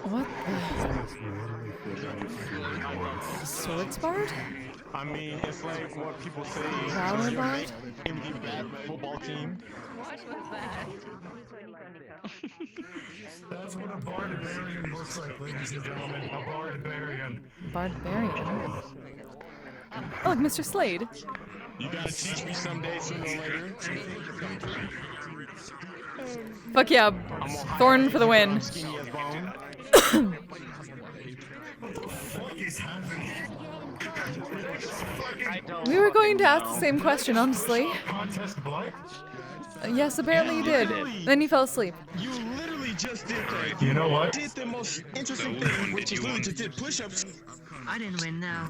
What the? Swords Bard? I mean, it's like what people say. Flower Bard? Indie bad football team. What was that? That's what a barbarian looks like, ladies and gentlemen. A barbarian. Barbarian? Oh, like Mr. Slade. You gotta teach me someday, sooner or later. Fuck yeah. Thorn for the win. Skinny as bone. We were going to ask the same question, honestly. Contest blood? Yes, apparently you did. Then you fell asleep. You just did that. You know what? Did the most interesting thing, which is literally just did push-ups. I didn't win, no.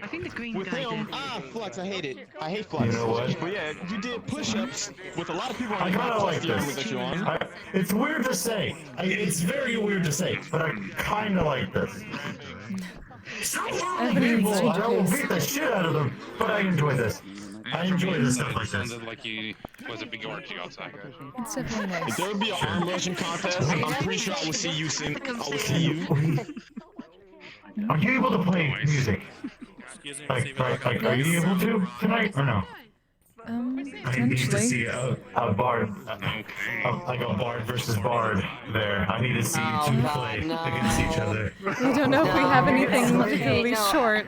I think the green With guy him, did. Flux, I hate it. I hate Flux. You know what? But yeah, you did push-ups with a lot of people on I the kinda like this. that you're on. It's weird to say. It's very weird to say, but I kinda like this. People, I will beat the shit out of them, but I enjoy this. I enjoy this stuff like this. Sounded like he was a big orgy outside. It's definitely nice. If there would be an arm wrestling contest, I'm pretty sure I will see you sing. I will see you. Are you able to play music? Like, are you able to tonight or no? I need to see a bard, like a bard versus bard there. I need to see you two play against each other. We don't know if we have anything particularly short.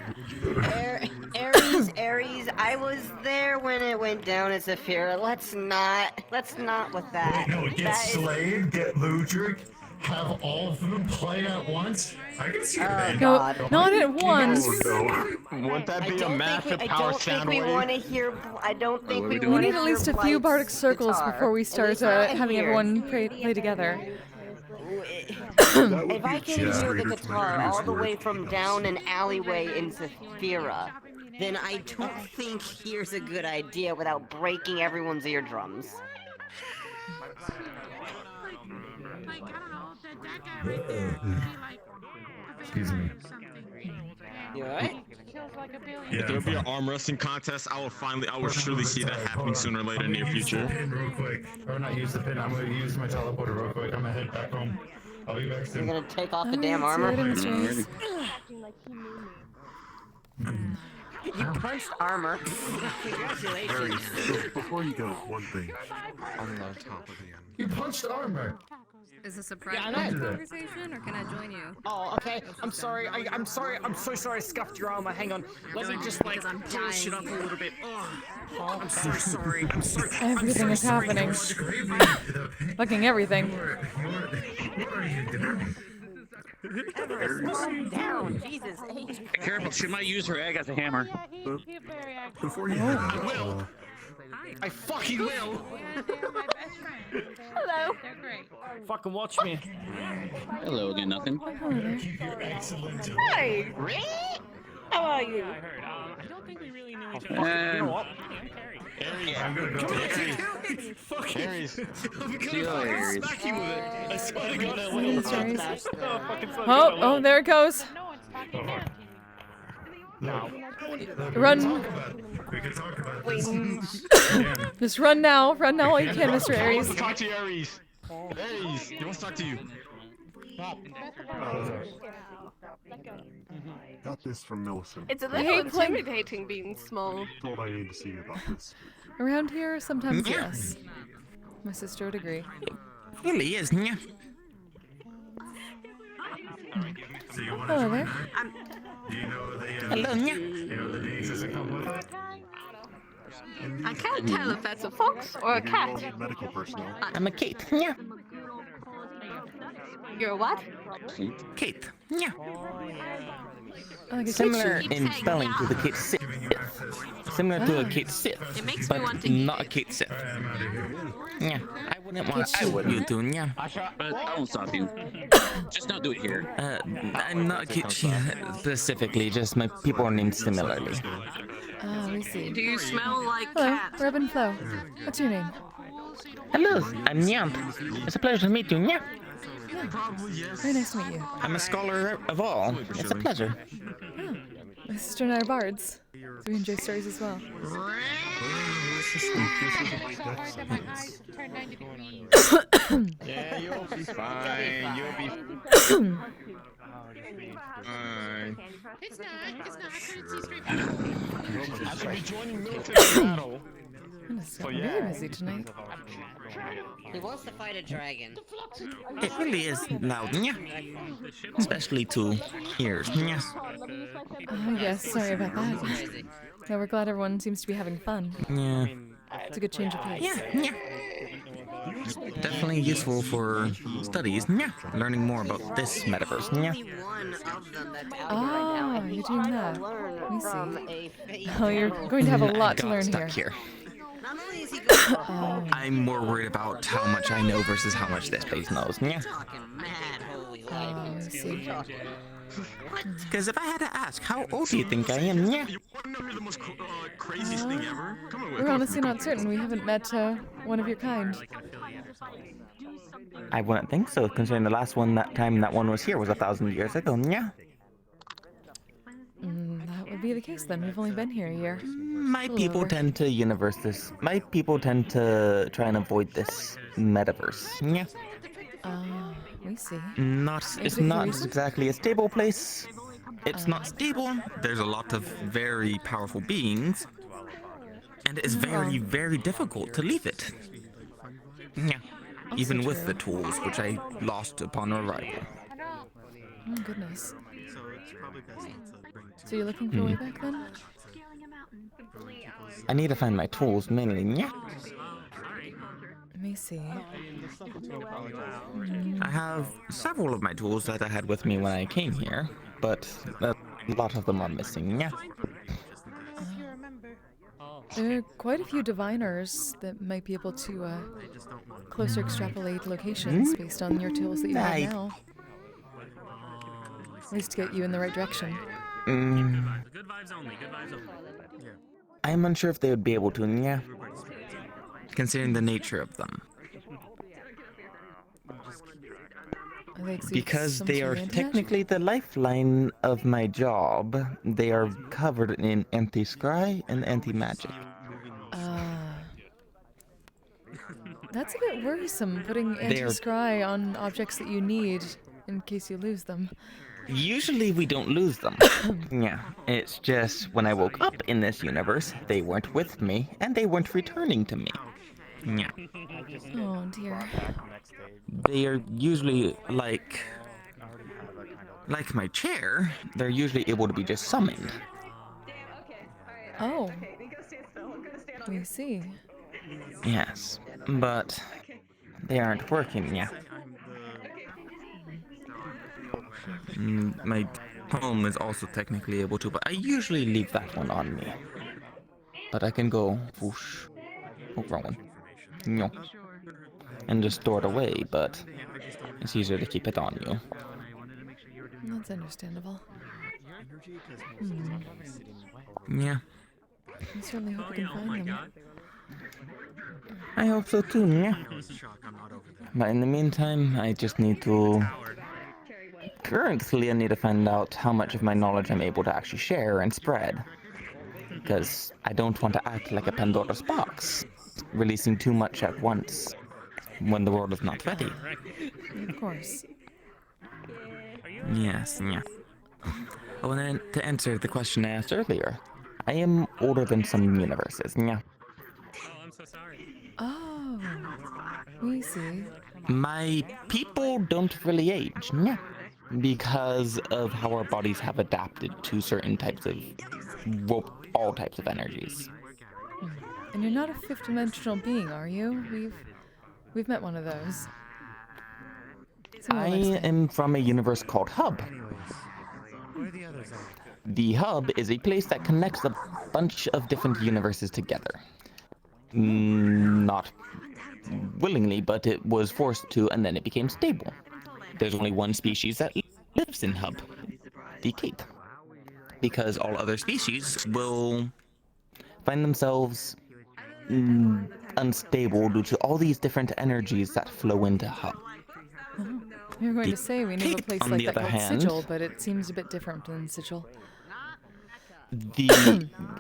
Aries, I was there when it went down at Zafira. Let's not with that. Wait, no, get Slade, get Ludric, have all of them play at once? I can see that. No, not at once. Wouldn't that be a massive power sound wave? I don't think we We need at least a few bardic circles before we start having everyone play together. If I can hear the guitar all the way from down an alleyway in Zafira, then I don't think here's a good idea without breaking everyone's eardrums. Excuse me. You alright? If there would be an arm wrestling contest, I will surely see that happening sooner or later in the near future. Pin real quick. Or not use the pin. I'm gonna use my teleporter real quick. I'm gonna head back home. I'll be back soon. You're gonna take off the damn armor? You punched armor. Congratulations. Before you go, one thing. On the top of the end. You punched armor. Is this a private conversation, or can I join you? Oh, okay. I'm sorry. I'm sorry. I'm so sorry I scuffed your armor. Hang on. Let me just like pull shit up a little bit. Oh, I'm so sorry. I'm sorry. Everything is happening. Fucking everything. Down, Jesus. Careful, she might use her egg as a hammer. Before you I will. I fucking will. Hello. Fucking watch me. Hello again, nothing. Hi. How are you? I don't think we really knew each other. You know what? I'm gonna go Fuck Aries. I'm gonna smack you with it. I swear to God, I will. Oh, there it goes. Run. We can talk about this. Just run now. Run now while you can, Mr. I Aries. want to talk to you, Aries. Aries, he wants to talk to you. Got this from Millicent. It's a I little hate playing- intimidating being small. Told I need to see you about this. Around here, sometimes yes. My sister would agree. Really is, yeah. So you want Hello to join there. that? Do you know the Hello, yeah. you know the daisies that come with it? I can't tell if that's a fox or a cat. Medical personnel. I'm a Kate, yeah. You're a what? Kate, yeah. Like a Similar kitchen. in spelling to the Kate Sith. Similar to a Kate Sith, It makes me but want to eat not a it. Kate Sith. Yeah, I wouldn't want you to, yeah. But I won't stop you. Just don't do it here. I'm not a Kate specifically, just my people are named similarly. Ah, we see. Do you smell like Hello, cat? Robin Flo. What's your name? Hello, I'm Nyamp. It's a pleasure to meet you, yeah. Very nice to meet you. I'm a scholar of all. It's a pleasure. My sister and I are bards, so we enjoy stories as well. Yeah, you'll be fine. You'll be fine. It's not. I couldn't see straight. I should be joining military battle. Goodness, I'm very busy tonight. He wants to fight a dragon. It really is loud, yeah. Especially to ears, yeah. Oh, yes, sorry about that. Yeah, we're glad everyone seems to be having fun. Yeah. It's a good change of pace. Yeah. Definitely useful for studies, yeah. Learning more about this metaverse, yeah. Ah, you're doing that. Let me see. Oh, you're going to have a lot to learn stuck here. I'm more worried about how much I know versus how much this place knows. Yeah. I see. Because if I had to ask, how old do you think I am? Yeah. Craziest thing ever? Come on, We're honestly not certain. We haven't met one of your kind. I wouldn't think so, considering the last one that time that one was here was 1,000 years ago. Yeah. That would be the case then. We've only been here a year. My people tend to universe this. My people tend to try and avoid this metaverse. Yeah. We see. It's not exactly a stable place. It's not stable. There's a lot of very powerful beings. And it's very, very difficult to leave it. Yeah. Even with the tools, which I lost upon arrival. Oh, goodness. So you're looking for a way back then? I need to find my tools mainly. Yeah. Let me see. I have several of my tools that I had with me when I came here, but a lot of them are missing. Yeah. There are quite a few diviners that might be able to closer extrapolate locations based on your tools that you have now. At least to get you in the right direction. Good vibes only. Good vibes only. I'm unsure if they would be able to, yeah. Considering the nature of them. Because they are technically the lifeline of my job, they are covered in anti-scry and anti-magic. That's a bit worrisome, putting anti-scry on objects that you need in case you lose them. Usually we don't lose them. Yeah, it's just when I woke up in this universe, they weren't with me, and they weren't returning to me. Yeah. Oh dear. They are usually like my chair, they're usually able to be just summoned. Oh. We see. Yes, but they aren't working yet. My home is also technically able to, but I usually leave that one on me. But I can go whoosh, wrong one, and just store it away, but it's easier to keep it on you. That's understandable. Yeah. I certainly hope you can find them. I hope so too, yeah. But in the meantime, I just need to... Currently, I need to find out how much of my knowledge I'm able to actually share and spread. Because I don't want to act like a Pandora's box, releasing too much at once when the world is not ready. Of course. Yes, yeah. Oh, and then to answer the question I asked earlier, I am older than some universes, yeah. Oh, I'm so sorry. Oh, we see. My people don't really age, yeah. Because of how our bodies have adapted to certain types of, well, all types of energies. And you're not a fifth-dimensional being, are you? We've met one of those. I am from a universe called Hub. The Hub is a place that connects a bunch of different universes together. Not willingly, but it was forced to, and then it became stable. There's only one species that lives in Hub, the Cape. Because all other species will find themselves unstable due to all these different energies that flow into Hub. We were going to say we knew a place on like the that other called hand, Sigil, but it seems a bit different than Sigil.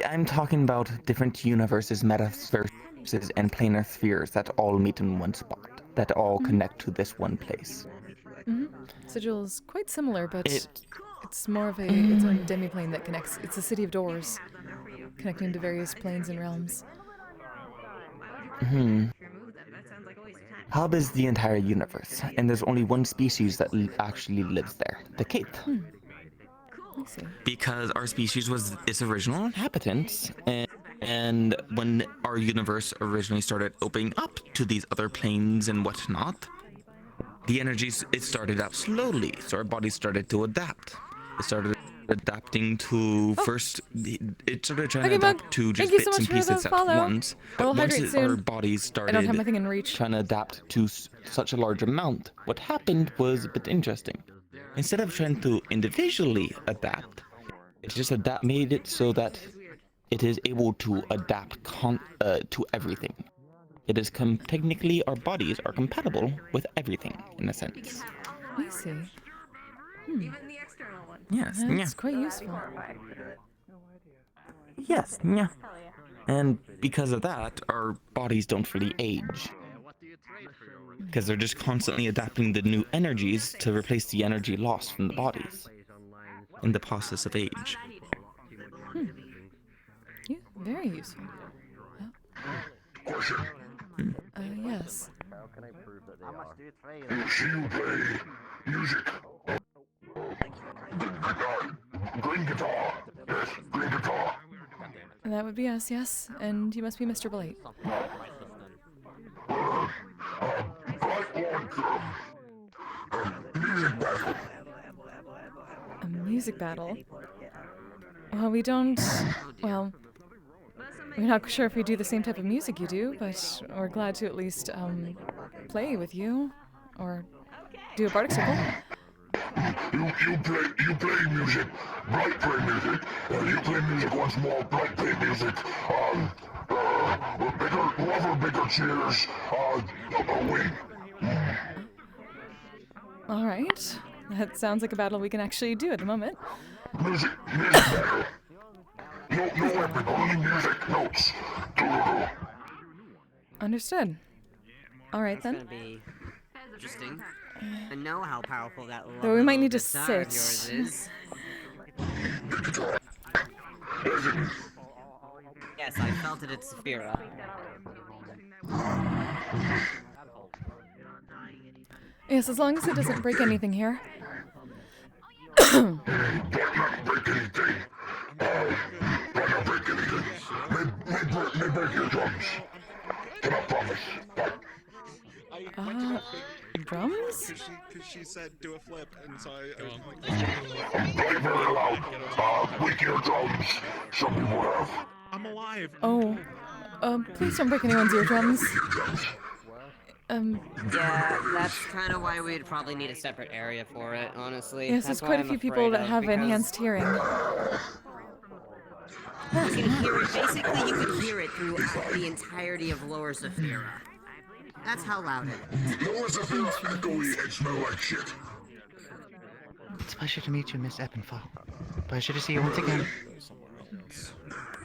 I'm talking about different universes, metaverses, and planar spheres that all meet in one spot, that all connect to this one place. Sigil is quite similar, but it's more of its own demiplane that connects. It's a city of doors, connecting to various planes and realms. Hub is the entire universe, and there's only one species that actually lives there, the Cape. I see. Because our species was its original inhabitants, and when our universe originally started opening up to these other planes and whatnot, the energies, it started out slowly, so our bodies started to adapt. It started adapting to first. It started trying Okay, to adapt Mug, to just thank you so bits much and for pieces the at follow. once. I will But once hydrate our soon. bodies I started don't have anything in reach. trying to adapt to such a large amount, what happened was a bit interesting. Instead of trying to individually adapt, it just made it so that it is able to adapt to everything. It is technically our bodies are compatible with everything in a sense. I see. Hmm. Yes, That's yeah. quite useful. Yes, yeah. And because of that, our bodies don't really age. Because they're just constantly adapting the new energies to replace the energy lost from the bodies in the process of age. Hmm. Yeah, very useful. Yes. How much do you trade? You play music. Green guitar. Yes, green guitar. That would be us, yes. And you must be Mr. Blight. A music battle? Well, we don't... Well... We're not sure if we do the same type of music you do, but we're glad to at least, play with you. Or do a bardic circle. You play music. Bright play music. You play music once more. Bright play music. Bigger cheers. Win. Alright. That sounds like a battle we can actually do at the moment. Music battle. No weapon, only music, notes. Understood. Alright then. It's gonna be interesting. I know how powerful that Though we might need to guitar of sit. yours is. Yes, I felt it at Saphira. Yes, as long as it doesn't break anything here. May break your drums. Can I promise? Drums? Because she said do a flip, and so Very, very loud. Weak eardrums. Some people have. I'm alive. Oh. Please don't break anyone's eardrums. Yeah, that's kind of why we'd probably need a separate area for it, honestly. Yes, there's quite a few people that have enhanced hearing. You can hear it, basically you can hear it through the entirety of Lower Saphira. That's how loud it is. Lower Saphira echoey and smell like shit. It's a pleasure to meet you, Miss Eppenfall. Pleasure to see you once again.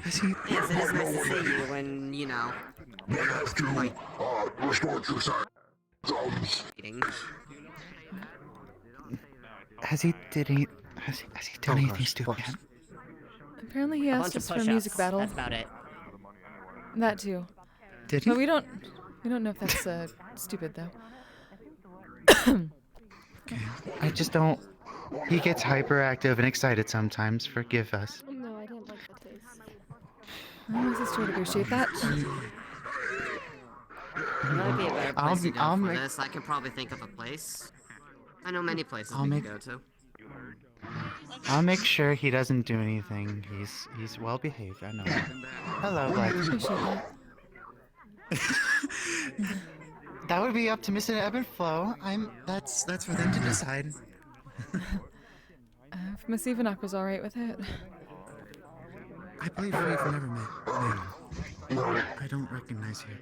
Yes, it is nice to see you when, you know... We have to, restore true sight. Drums. Has he done anything stupid yet? Apparently he asked us for a music battle. That's about it. That too. Did he? But we don't know if that's stupid though. I just don't... He gets hyperactive and excited sometimes. Forgive us. No, I didn't like the taste. My sister would appreciate that. Might be a better place to go I'll for make... this. I can probably think of a place. I know many places I'll we make- can go to. I'll make sure he doesn't do anything. He's well behaved. I know. Hello, bud. That would be up to Mr. Ebb and Flow. That's for them to decide. If Miss Evanak was alright with it. I believe we've never met. No, I don't recognize you.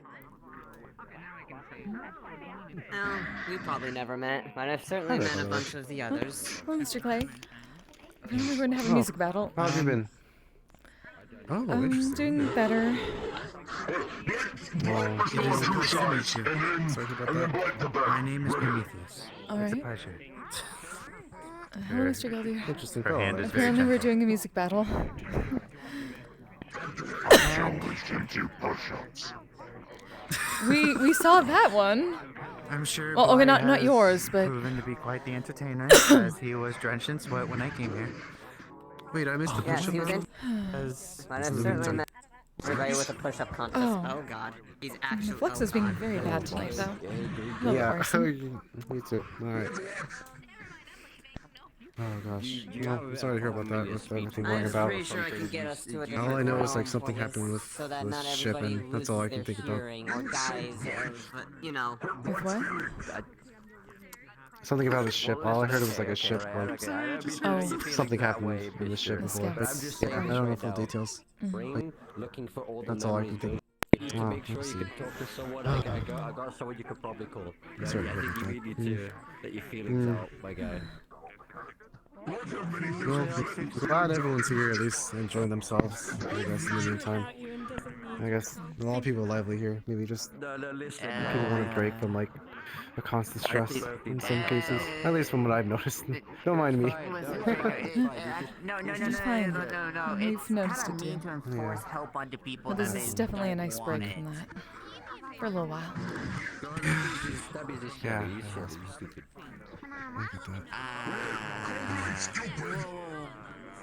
No, we probably never met, but I've certainly met a bunch of the others. Well, Mr. Clay. Apparently we're going to have a music battle. How have you been? Oh, I'm doing better. Well, it is a pleasure to meet you. Sorry about that. My name is Prometheus. Alright. It's a pleasure. Hello, Mr. Gildier. Interesting. Her hand is very Apparently we're doing a music battle. We saw that one. I'm sure. Well, okay, Boy not has yours, but proven to be quite the entertainer, as he was drenched in sweat when I came here. Wait, I missed the Yes, push-up he was in. As But I've certainly met everybody with a push-up contest. Oh. Oh god, he's actually. Flex is being very bad tonight, though. Love Yeah, Arson. me too. Alright. Oh gosh. Well, I'm sorry to hear about that with everything going about. pretty sure I can get us to a different All I know is like realm something for happened this, with so that not shipping. everybody That's all I can loses think their about. hearing or dies of, you know. With what? Something about the ship. All I heard was like a ship. Like, something happened in the ship The before, but scouts. yeah, I don't know full details. Mhm. Looking for all the That's all I can think. to Oh, make sure let's you see. can talk to someone. I got someone you could probably call. That's I right, think you okay. really need to let your feelings out, my guy. Well, I'm glad everyone's here, at least enjoying themselves, I guess, in the meantime. I guess a lot of people are lively here. Maybe just No, listen. people want a break from, like, a constant stress in some cases. At least from what I've noticed. Don't mind me. No. Just fine. We've It's noticed kind it of mean too. to enforce help onto people But that this is they definitely a don't nice want break it. from that. For a little while. Yeah. Look at that.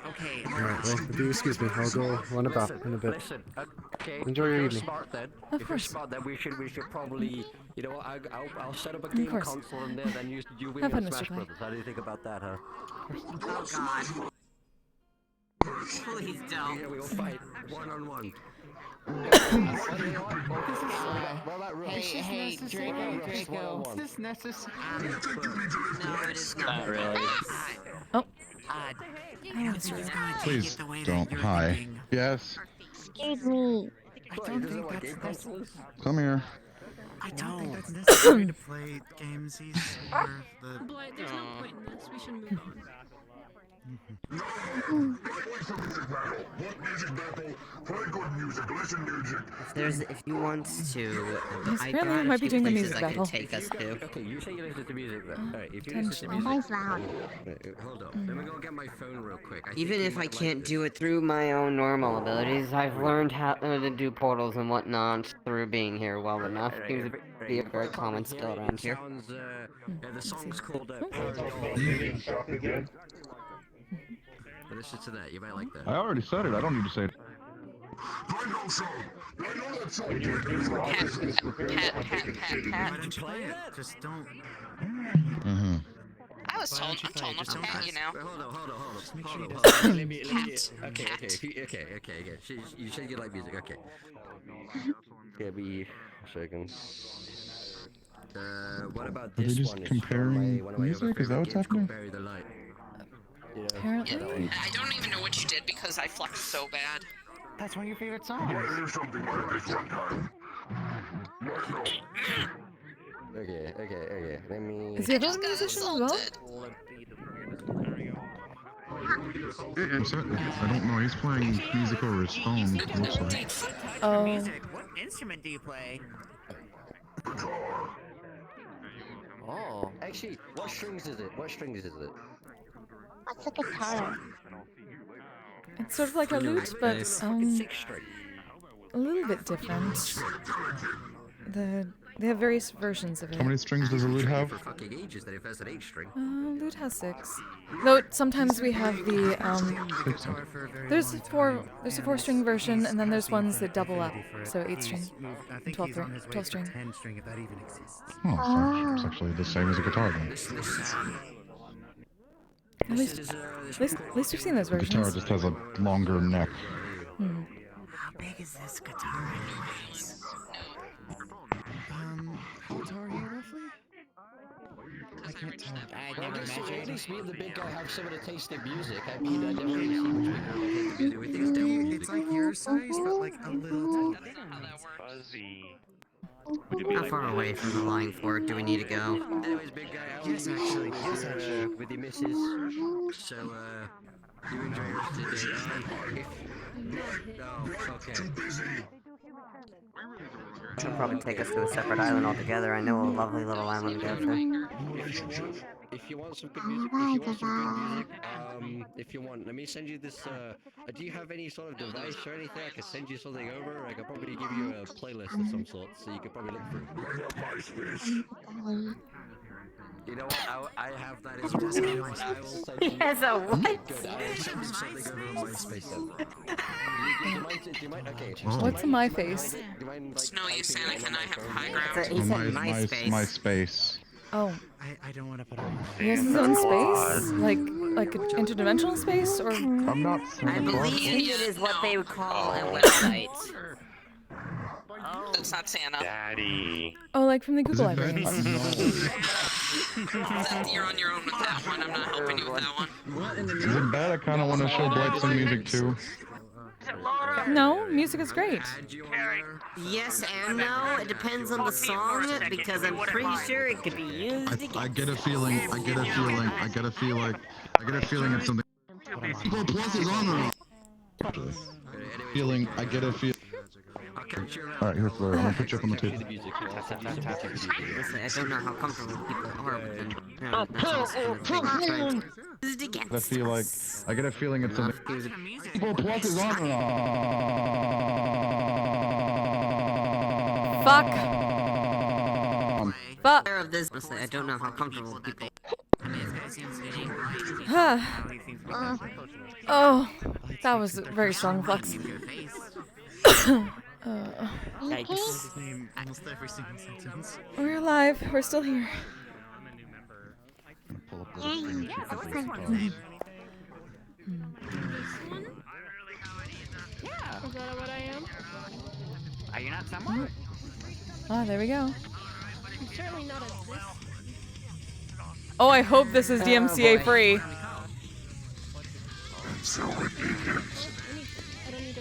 Okay. Alright, well, if you excuse me, I'll go run about in a bit. Listen, okay. Enjoy your if you're evening. Smart, then. Of If course. you're smart, then we should probably, you know, I'll set up a game course. console in there, then you win Have in fun, Mr. Smash Clay. Brothers. How do you think about that, huh? Oh God. Please don't. Yeah, we will fight one-on-one. Hey, Draco. Is this necessary? No, it is not. Not really. Oh. Please don't. Hi. Yes. Excuse me. I don't think that's Come here. I don't think that's necessary to play games. He's the. Blight, there's no point in this. We should move on. If you want to, Yes, I apparently got we a might be few doing the places music I can battle. take us to. Okay, you say you listen to music then. Alright, if you listen to Potentially. music. loud. Hold up. Let me go get my phone real quick. Even if I can't do it through my own normal abilities, I've learned how to do portals and whatnot through being here well enough. Seems to be a very common skill around here. The song's called Listen to that. You might like that. I already said it. I don't need to say it. Why don't you play it? Just don't. Mm-hmm. I was told. I'm told not to pet, you know. Hold on. Just make sure he Hold doesn't. on. Let me. Okay. You said you like music. Okay. Give me a second. What about Are they this just one? comparing One of my music? Is that what's happening? Bury the Light. Apparently. I don't even know what you did because I flexed so bad. That's one of your favorite songs. Okay. Let me. Is he a musician as well? What's that? I don't know. He's playing music over his phone. It looks like. Oh. Music. What instrument do you play? Oh, actually, what strings is it? What's a guitar? It's sort of like a lute, but It's 6 string. a little bit different. They have various versions of it. How many strings does a lute have? For fucking ages that if that's an 8 string. Lute has 6. Though sometimes we have the there's a 4-string version, and then there's ones that double up, so 8 string, 12 string. 10 string, if that even exists. Oh, it's actually the same as a guitar then. At least we've seen those The versions. guitar just has a longer neck. How big is this guitar, anyways? How tall are you roughly? I can't tell. I never measured. At least me and the big guy have some of the taste of music. I mean, I never really see much people like music. It's like your size, but like a little tiny. Fuzzy. How far away from the lying fork do we need to go? Anyways, big guy, Yes, actually. with your missus. So, you enjoy your today. Okay. It'll probably take us to a separate island altogether. I know a lovely little island to go to. If you want some good music, if you want, let me send you this, do you have any sort of device or anything? I can send you something over. I could probably give you a playlist of some sort, so you could probably look through. You know what? I have that as well. I will send you. Yes, a what? Good. I will send you something over on MySpace then. Do you mind? Okay. What's in my face? Do you mind, Snow, you, Sonic, and I have high So ground. he said my MySpace. MySpace. Oh. I don't want to put on. He has his own space? Like an interdimensional space? Or I'm not I believe it is what they would call a website. It's not Santa. Daddy. Oh, like from the Google library. You're on your own with that one. I'm not helping you with that one. Is it bad? I kind of want to show Blight some music too. No, music is great. Yes and no. It depends on the song because I'm pretty sure it could be used. I get a feeling. I get a feeling. I get a feeling. I get a feeling it's something. People plus is on or not? Feeling. I get a feeling. Alright, here's Flora. I'm gonna put you up on the table. Listen, I don't know how comfortable people are with them. I feel like. I get a feeling it's something. People plus is on or not? Fuck. Fuck. Of this, honestly, I don't know how comfortable people. Oh, that was a very strong flex. Yikes. Almost every single sentence. We're alive. We're still here. Yeah. Is that what I am? Are you not someone? Ah, there we go. I'm certainly not a this. Oh, I hope this is DMCA free.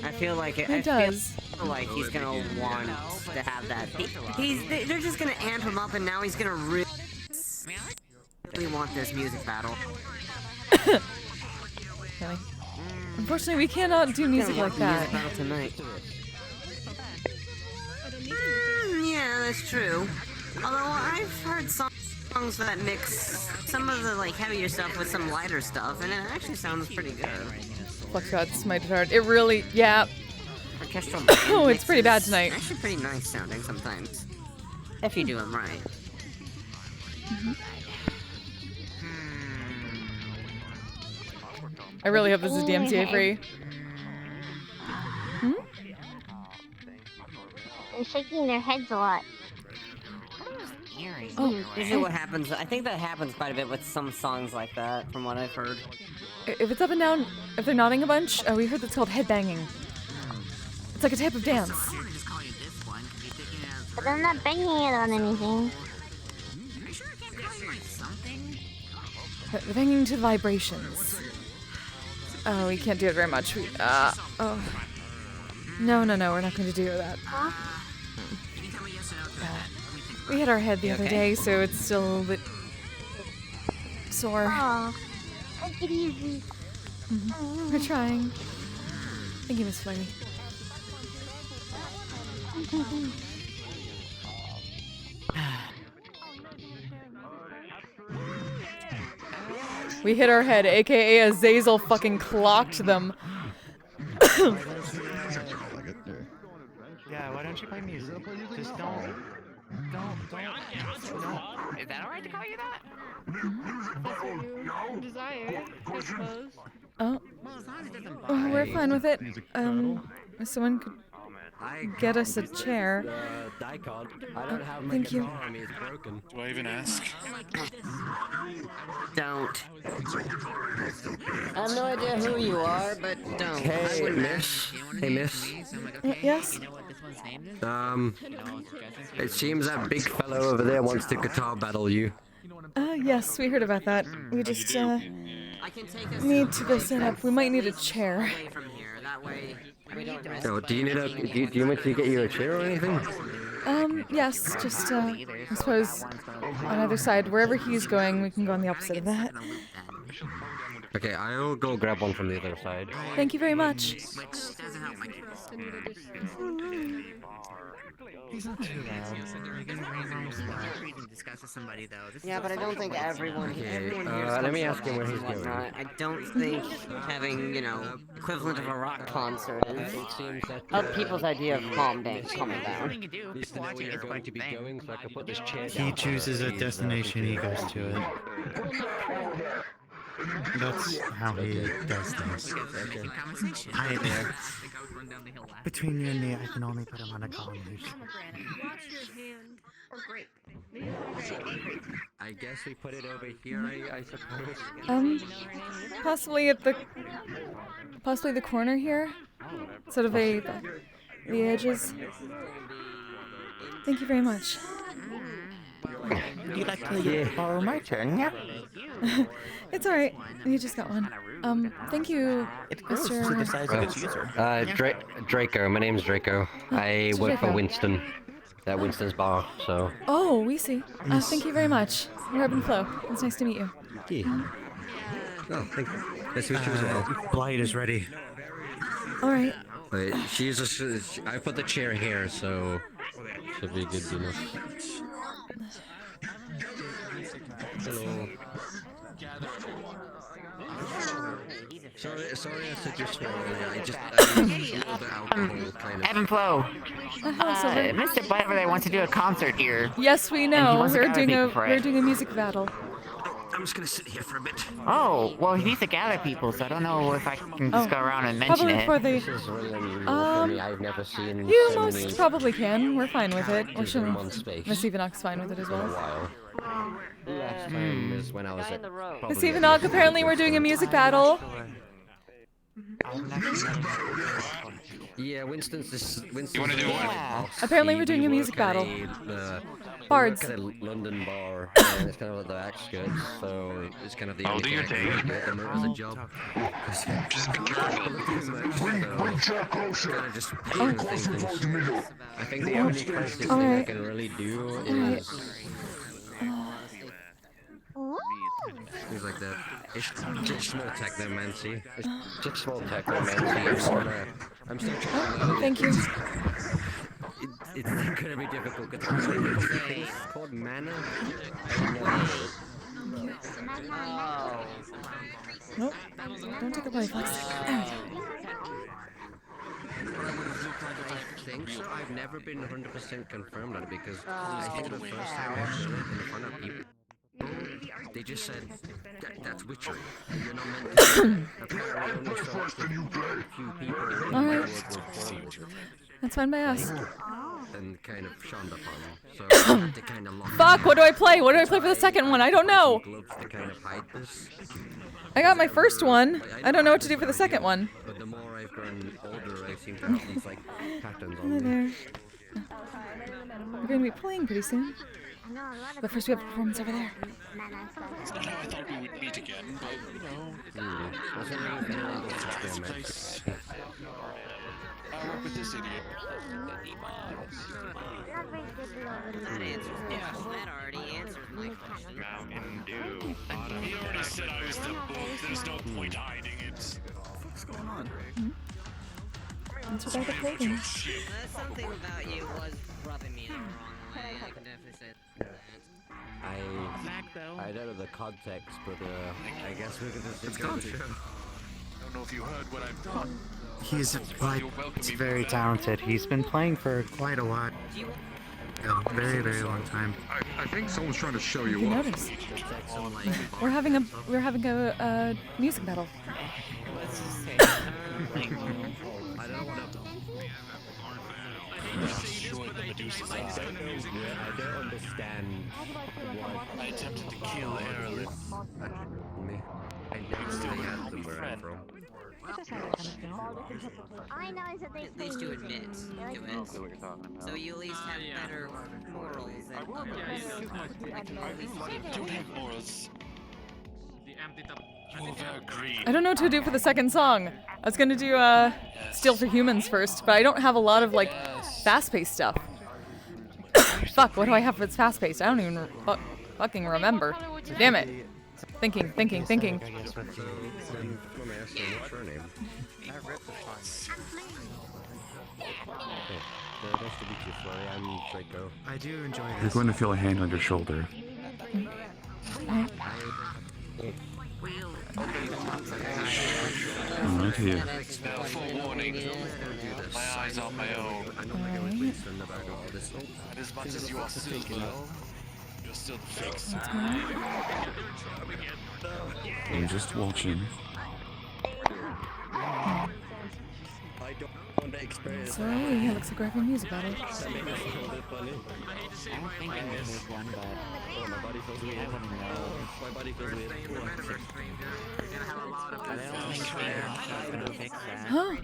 I feel like it. It does. Feel like he's gonna want to have that. They're just gonna amp him up, and now he's gonna really want this music battle. Really? Unfortunately, we cannot do music like that. Battle tonight. Yeah, that's true. Although I've heard songs that mix some of the like heavier stuff with some lighter stuff, and it actually sounds pretty good. Flex got smited hard. It really, yeah. Orchestral. Oh, it's pretty bad tonight. Actually, pretty nice sounding sometimes, if you do them right. I really hope this is DMCA free. Hmm? They're shaking their heads a lot. Oh, usually what happens, I think that happens quite a bit with some songs like that, from what I've heard. If it's up and down, if they're nodding a bunch, we heard that's called headbanging. It's like a type of dance. But I'm not banging it on anything. They're banging to vibrations. Oh, we can't do it very much. Oh. No, we're not going to do that. We hit our head the other day, so it's still a little bit sore. Aw, take it easy. We're trying. Thank you, Miss Flurry. We hit our head, aka Azazel fucking clocked them. Yeah, why don't you play music? Just don't. Is that alright to call you that? That's what you desire, I suppose. Oh. Oh, we're fine with it. If someone could get us a chair. Thank you. Do I even ask? Don't. I have no idea who you are, but don't. Hey, miss. Hey, miss. Yes? It seems that big fellow over there wants to guitar battle you. Yes, we heard about that. We just, need to go set up. We might need a chair. Oh, do you need a? Do you want me to get you a chair or anything? Yes, just, I suppose on either side. Wherever he's going, we can go on the opposite of that. Okay, I'll go grab one from the other side. Thank you very much. He's not too bad. Discuss with somebody though. Yeah, but I don't think everyone here. Let me ask him where he's going. I don't think having, equivalent of a rock concert is people's idea of calming down. At least to know where you're going to be going, so I can put this chair down. He chooses a destination, he goes to it. That's how he does things. Hi there. Between you and me, I can only put him on a column. Watch your hand. Or great. I guess we put it over here, I suppose. Possibly the corner here, sort of the edges. Thank you very much. Would you like to borrow my turn? Yeah. It's all right. You just got one. Thank you, It grows to the size of its user. Draco. My name's Draco. I Mr. work for Draco. Winston. At Winston's bar, so. Oh, we see. Thank you very much. We're Ebb and Flow. It's nice to meet you. Yeah. Oh, thank you. Nice to meet you as well. Blight is ready. All right. Wait, I put the chair here, so should be good enough. Hello. Sorry, I said you're small earlier. I used a little bit alcohol, kind of. Ebb and Flow. Mr. Blight over there wants to do a concert here. Yes, we And he know. wants to We're gather doing people for it. a music battle. I'm just gonna sit here for a bit. Oh, well, he needs to gather people, so I don't know if I can just go around and mention Probably it. for the. This is really unusual for me. I've never seen You so most many probably can. We're fine with it. Or actors in shouldn't. one space Miss Evenok's fine with it as in a well. while. Last time is when I was at Miss Evenok, apparently we're doing a music battle. Yeah, Winston's You wanna do what? Apparently we're doing a music battle. Bards. We work at a London bar, and it's kind of like the outskirts, so it's kind of the only do your thing I thing. can get them as a job. Just be careful. Kind of just things. I think the only closest thing I can really do is things like that. It's just small technomancy. It's just small technomancy. I'm still trying. Thank you. It's gonna be difficult because it's called mana. Nope. Don't take a body flex. There we go. I think so. I've never been 100% confirmed on it because I think the first time I did it in front of people, they just said that's witchery. You're not meant to. Apparently, only so few people Alright. That's fine by us. and kind of shunned upon. So they kind of lost. Fuck, what do I play? What do I play for the second one? I don't know. Gloves to kind of hide this. I got my first one. I don't know what to do for the second one. But the more I've grown older, I seem to have these like patterns Hello on me. there. We're going to be playing pretty soon. But first we have a performance over there. It's not how I thought we would meet again, but you know. This place. I work with this idiot. That already answers my question. Mountain Dew. He already said I was the book. There's no point hiding it. What's going on? That's what I got clothing. Something about you was rubbing me the wrong way. I can definitely say that. I don't know the context, but I guess we're gonna. It's gone. I don't know if you heard what I've done. He's very talented. He's been playing for quite a while. A very, very long time. I think someone's trying to show you You off. noticed. We're having a music battle. I don't want to. I don't understand I attempted to kill Erlen. me. I never Still really have had to be where I'm friend. from. I know is that they At least you admit to it. So you at least have better morals than others. I can at least give You don't have morals. You're very green. I don't know what to do for the second song. I was gonna do Steel for Humans first, but I don't have a lot of like fast-paced stuff. Fuck, what do I have that's fast-paced? I don't even fucking remember. Damn it. Thinking. So, let me ask you, what's your name? Nice to meet you, Flurry. I'm Draco. I do enjoy You're this. going to feel a hand on your shoulder. Right here. Now, forewarning. My eyes on my own. And as much as you are still below, you're still the fix. I'm just watching. on the experience. So, yeah, looks like we're having music battle. That makes me feel a bit funny. I don't think I missed one, but Oh, my body feels weird. I wouldn't know. My body feels weird. I don't think VRChat's gonna fix that. Huh?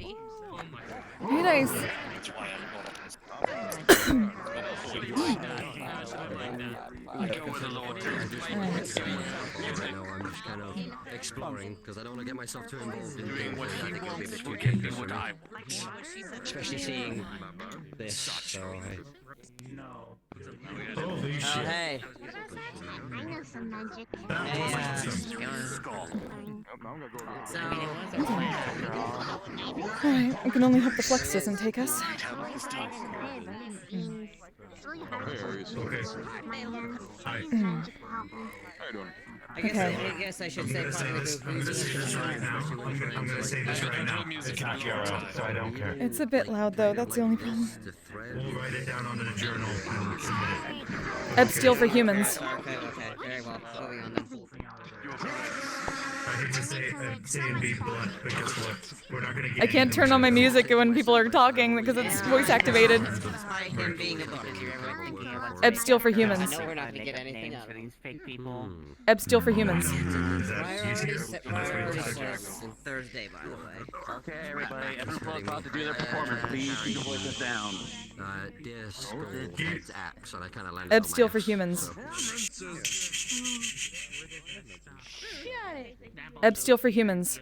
Very nice. Right now, I'm just kind of exploring because I don't want to get myself too involved in things that I think it'll be a bit too dangerous for me. Especially seeing this. So Holy shit. Hey. I know some magic. Alright, we can only hope the flux doesn't take us. I guess I should say probably I'm gonna say this right now. It's not Jero, so I don't care. It's a bit loud though, that's the only problem. We'll write it down onto the journal and submit it. Ebb Steel for humans. Okay, very well. Moving on then. I hate to say and be blunt, but guess what? We're not gonna get I can't turn on my music when people are talking because it's voice activated. Despite him being a book. Ebb Steel for humans. I know we're not gonna get anything out of these fake people. Ebb Steel for humans. Priority Thursday, by the way. Okay, everybody. Everyone's about to do their performance. Please keep your voices down. Disco, it's axe, and I kind of landed Ebb on Steel my for axe, humans. so. Ebb Steel for humans.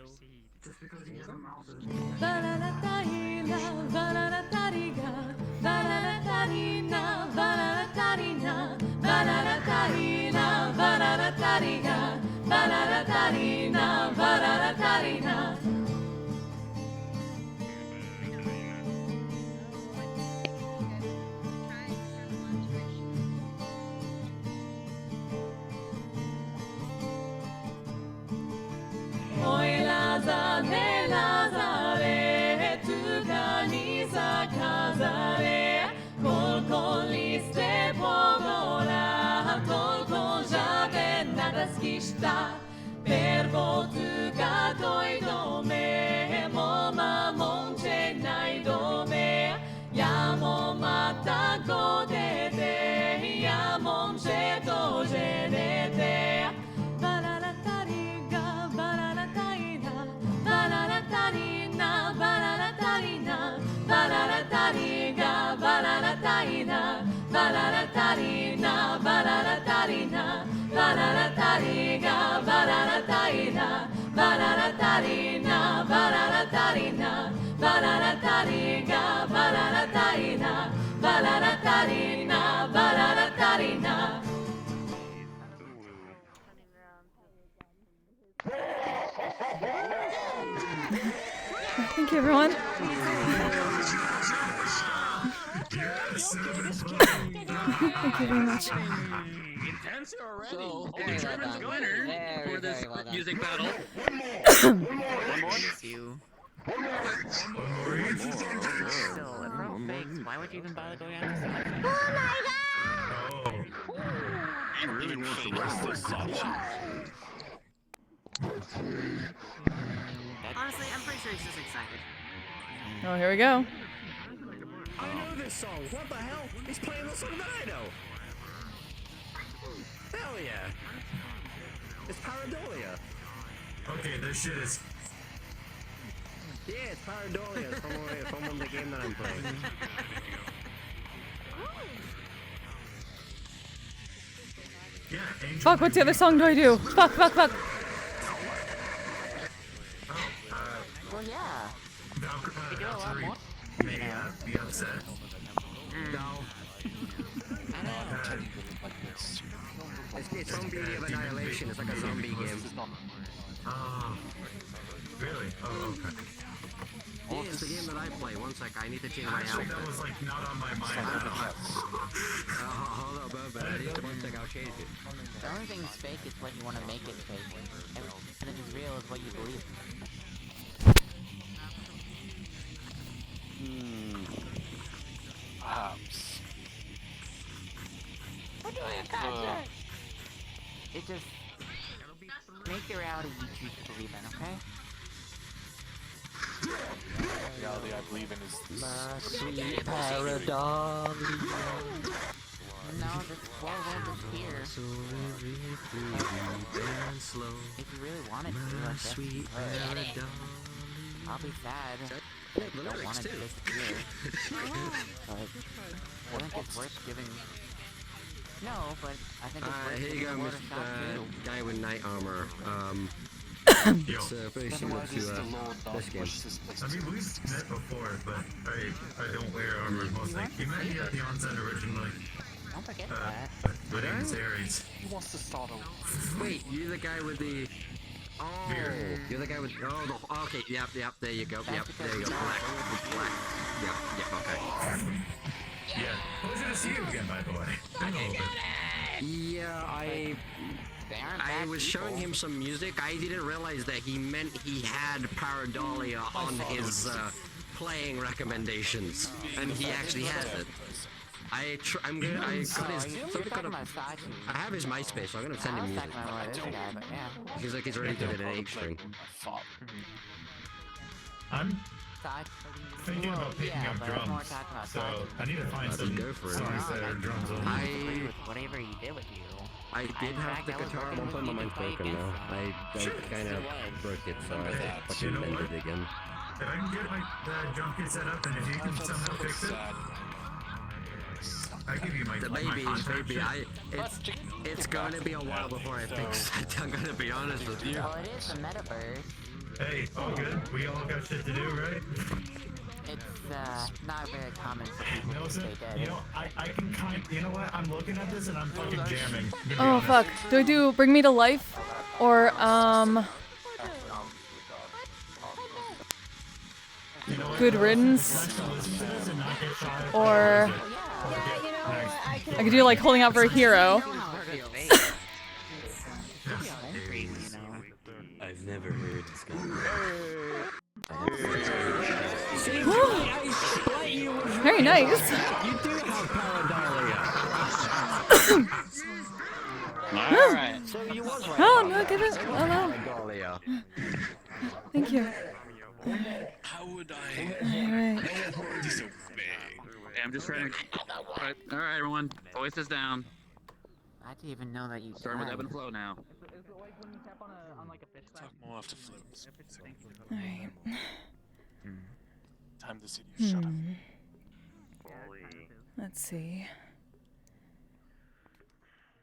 Thank you, everyone. Thank you very much. Intense already. So, the determines winner for this music battle. One more. You. Still, if we're all fakes, why would you even bother going out to selection? Oh my god! He really wants to rest this selection. Honestly, I'm pretty sure he's just excited. Oh, here we go. I know this song. What the hell? He's playing the song that I know. Hell yeah. It's Paradolia. Okay, this shit is. Yeah, it's Paradolia from the game that I'm playing. Fuck, what's the other song do I do? Fuck. Well, yeah. We do a lot more. Be upset. No. I know. It's Zombie of Annihilation. It's like a zombie game. Oh. Really? Oh, okay. Yeah, it's the game that I play. One sec, I need to change my Actually, outfit. that was like not on my mind. Hold up, one sec, I'll change it. The only thing that's fake is what you want to make it fake. And if it's real, is what you believe. Perhaps. We're doing a concert! It just... make the reality you choose to believe in, okay? reality I believe in is this. My sweet paradise. No, this whirlwind is here. If you really wanted to, I guess you could. I'll be sad. I don't want it to disappear. But I think it's worth giving. No, but I think it's worth Here you giving go, a word of shot too. guy with knight armor. It's very similar to this game. I mean, we've met before, but I don't wear armor mostly. He met me at the onset originally. Don't forget that. My name is Ares. He wants to start over. Wait, you're the guy with the... Oh, you're the guy with... Oh, okay, yep, there you go. Yep, there you go. Black. Yep, okay. Yeah, pleasure to see you again, by the way. Yeah, I was showing him some music. I didn't realize that he meant he had Pareidolia on his playing recommendations, and he actually has it. I have his MySpace, so I'm gonna send him music. He's like he's already good at an H string. I'm thinking about picking up drums, so I need to find some songs that are drums only. Whatever he did with you. I did have the guitar at one point, but mine's broken now. I kind of broke it, so I fucking mended it again. If I can get the drum kit set up, and if you can somehow fix it, I give you my maybe it's going to be a while before I fix it. I'm going to be honest with you. Well, it is the metaverse. Hey, all good. We all got shit to do, right? It's not very common for people to stay dead. You know, I can you know what? I'm looking at this and I'm fucking jamming. Oh fuck. Do I do Bring Me to Life? Or, Good Riddance? Or... I could do like Holding Out for a Hero. I've never heard this guy. Very nice. You do have Pareidolia. Alright. So you was right. Oh, no, get it. Oh, no. Pareidolia. Thank you. How would I Alright. I'm just trying to... Alright, everyone. Voices down. I didn't even know that you Starting with ebb and flow now. talk more after floats? Alright. Time to see you shut up. Let's see.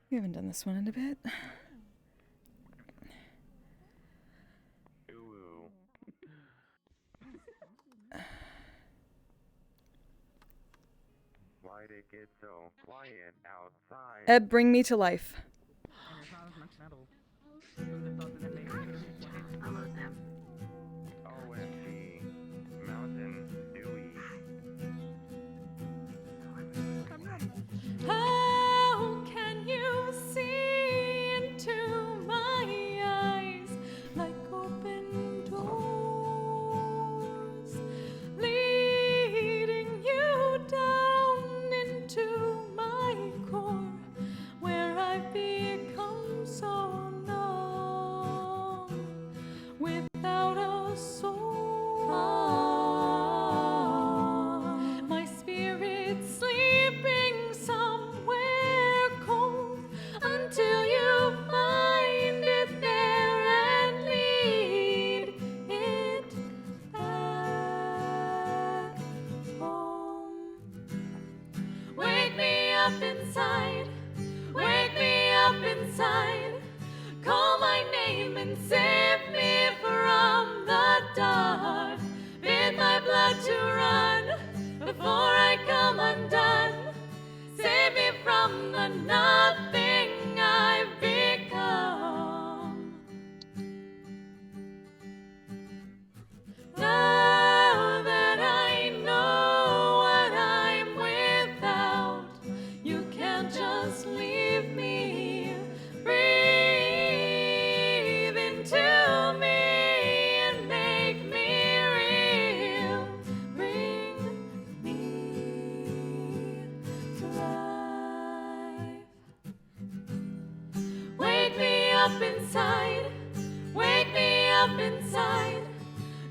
We haven't done this one in a bit. Why'd it get so quiet outside? Eb, Bring Me to Life. OMG, Mountain Dewy. How can you see into my eyes like open doors, leading you down into my core, where I've become so numb, without a soul. My spirit sleeping somewhere cold, until you find it there and lead it back home. Wake me up inside, wake me up inside, call my name and save me from the dark. Bid my blood to run before I come undone. Save me from the nothing I've become. Now that I know what I'm without, you can't just leave me. Breathe into me and make me real. Bring me to life. Wake me up inside, wake me up inside,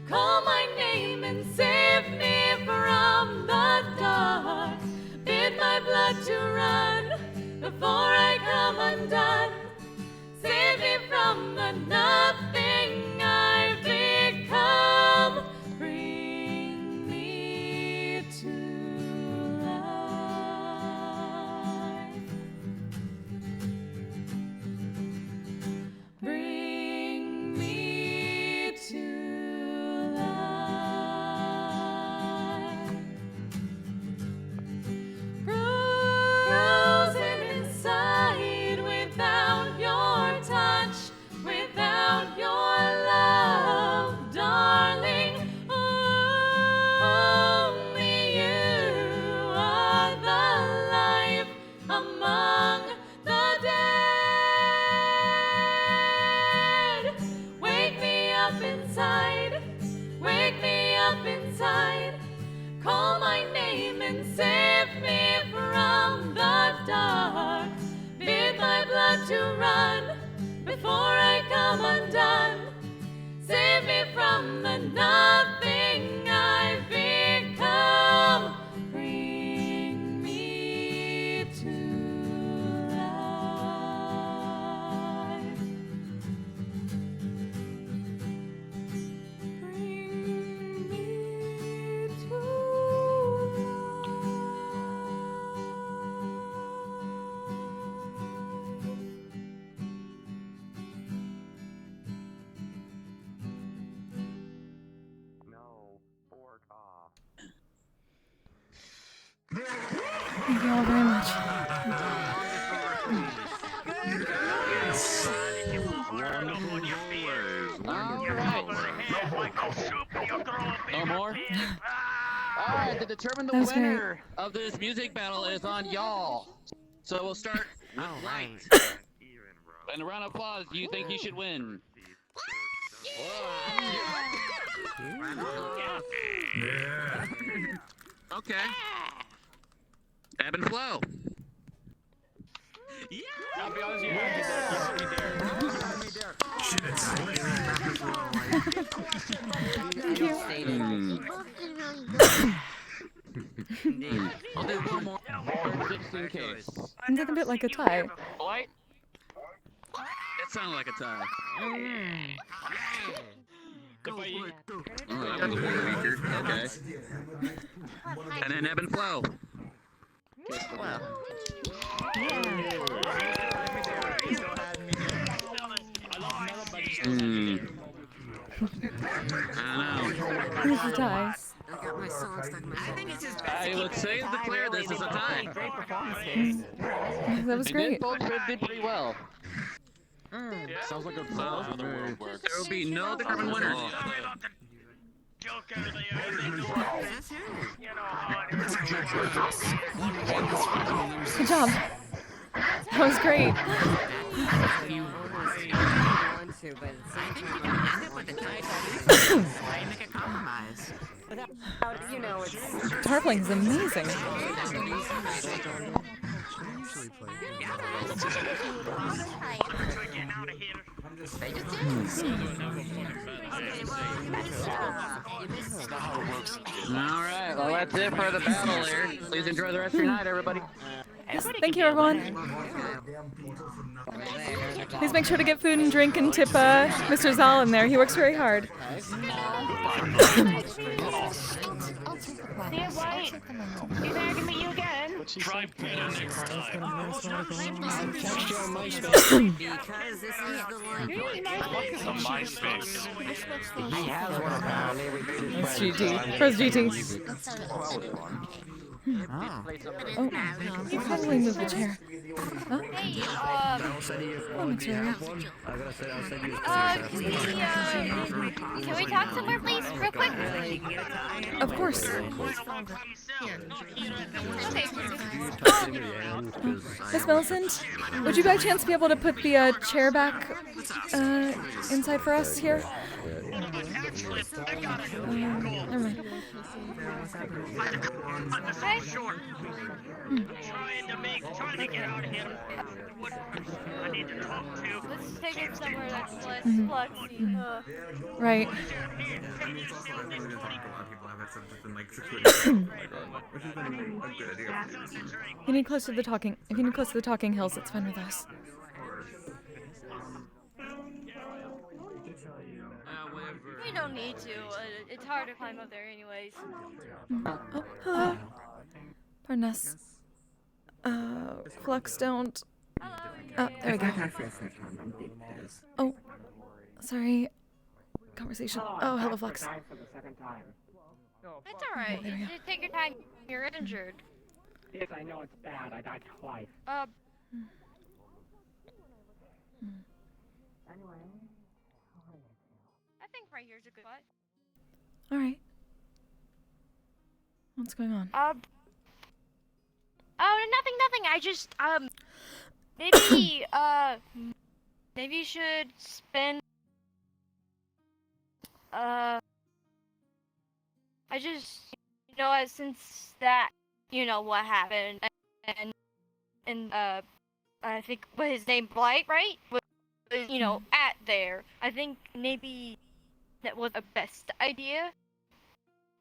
Call my name and save me from the dark. Bid my blood to run before I come undone. Save me from the nothing I've become. Bring me to life. Bring me to life. Frozen inside without your touch, without your love, darling. Only you are the life among the dead. Wake me up inside, wake me up inside. Call my name and save me from the dark. Bid my blood to run before I come undone. Save me from the nothing I've become. Bring me to life. Bring me to Thank you all very much. No more? Alright, to determine the That was winner of this music battle is on y'all. So we'll start with Light. And a round of applause, do you think you should win? Okay. Ebb and flow. Yeah. I'll be honest, Thank you. I'll do one more just in case. Sounds like a bit like a tie. Light? It sounded like a tie. Alright, that was a little weaker. Okay. And then ebb and flow. I don't know. Here's the ties. I would say to declare this as a tie. That was great. Both did pretty well. Sounds like a how the world works. There will be no determined winner. Good job. That was great. Tarpling's amazing. Alright, well that's it for the battle here. Please enjoy the rest of your night, everybody. Yes, thank you, everyone. Please make sure to get food and drink and tip Mr. Zal in there. He works very hard. See you, White. Be back to meet you again. Try better next time. Because this is the one. It's a MySpace. He has one apparently. That's GT. Where's GT? Oh, you probably moved the chair. Huh? Hey, Oh, Material. can we talk somewhere, please, real quick? Of course. Okay. Miss Millicent, would you by chance be able to put the chair back inside for us here? Never mind. Okay. Trying to get out of here. I need to talk to just take it somewhere that's less Mhm. fluxy. Mhm. Right. I mean, it's also, I've been talking to a lot of people have just been like secluding themselves on their own, which has been a good idea for me recently. If you need close to the talking, if you need close to the talking hills, that's fine with us. We don't need to. It's hard to climb up there anyways. Oh, hello. Pardon us. Flux, don't. There we go. Oh, sorry. Conversation. Oh, hello, Flux. It's alright. there we go. Just take your time. You're injured. Yes, I know it's bad. I died twice. I think right here's a good spot. All right. What's going on? Oh, nothing. I just, maybe, maybe you should spend, I just, since that, what happened, and, I think, what his name, Blight, right? Was, at there. I think maybe that was the best idea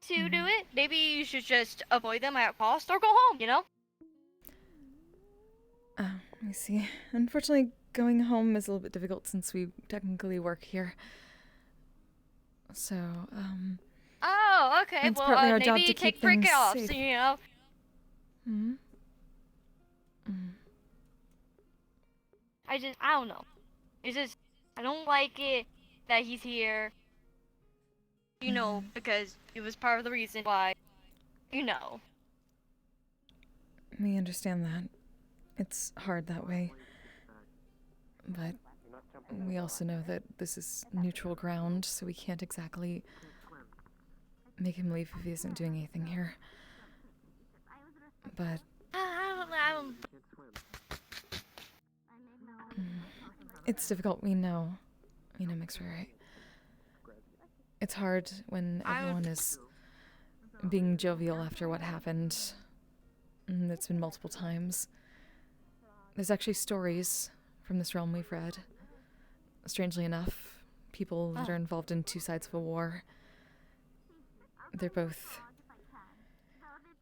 to do it. Maybe you should just avoid them at cost or go home, Let me see. Unfortunately, going home is a little bit difficult since we technically work here. So, Oh, okay. it's Well, partly our job maybe to take keep break things off, safe. so, Hmm? I don't know. It's just, I don't like it that he's here, because it was part of the reason why, We understand that. It's hard that way. But we also know that this is neutral ground, so we can't exactly make him leave if he isn't doing anything here. But I don't it's difficult, we know. Mixed right? It's hard when everyone is being jovial after what happened. And it's been multiple times. There's actually stories from this realm we've read. Strangely enough, people that are involved in two sides of a war. They're both...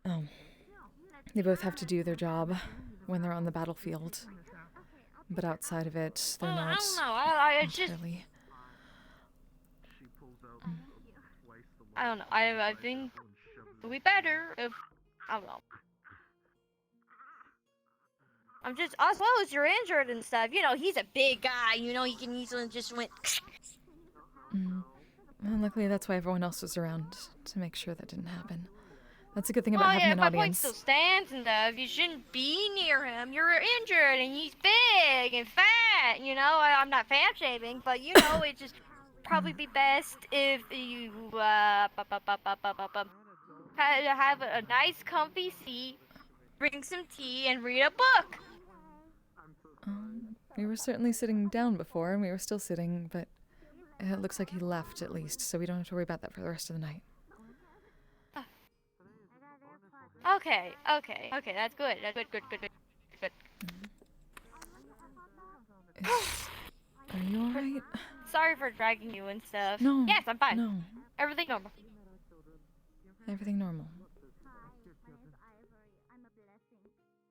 they both have to do their job when they're on the battlefield. But outside of it, they're not I don't know. I just... entirely... I don't know. I think it would be better if... I don't know. I suppose you're injured and stuff. He's a big guy. He can easily just went... Well, luckily that's why everyone else was around, to make sure that didn't happen. That's a good thing Well, about having yeah, an my point audience. still stands and stuff. You shouldn't be near him. You're injured and he's big and fat. I'm not fat shaming, but it just probably be best if you have a nice comfy seat, drink some tea, and read a book. We were certainly sitting down before, and we were still sitting, but it looks like he left at least, so we don't have to worry about that for the rest of the night. Okay, that's good. That's good. Are you alright? Sorry for dragging you and stuff. No. Yes, I'm fine. No. Everything normal. Everything normal.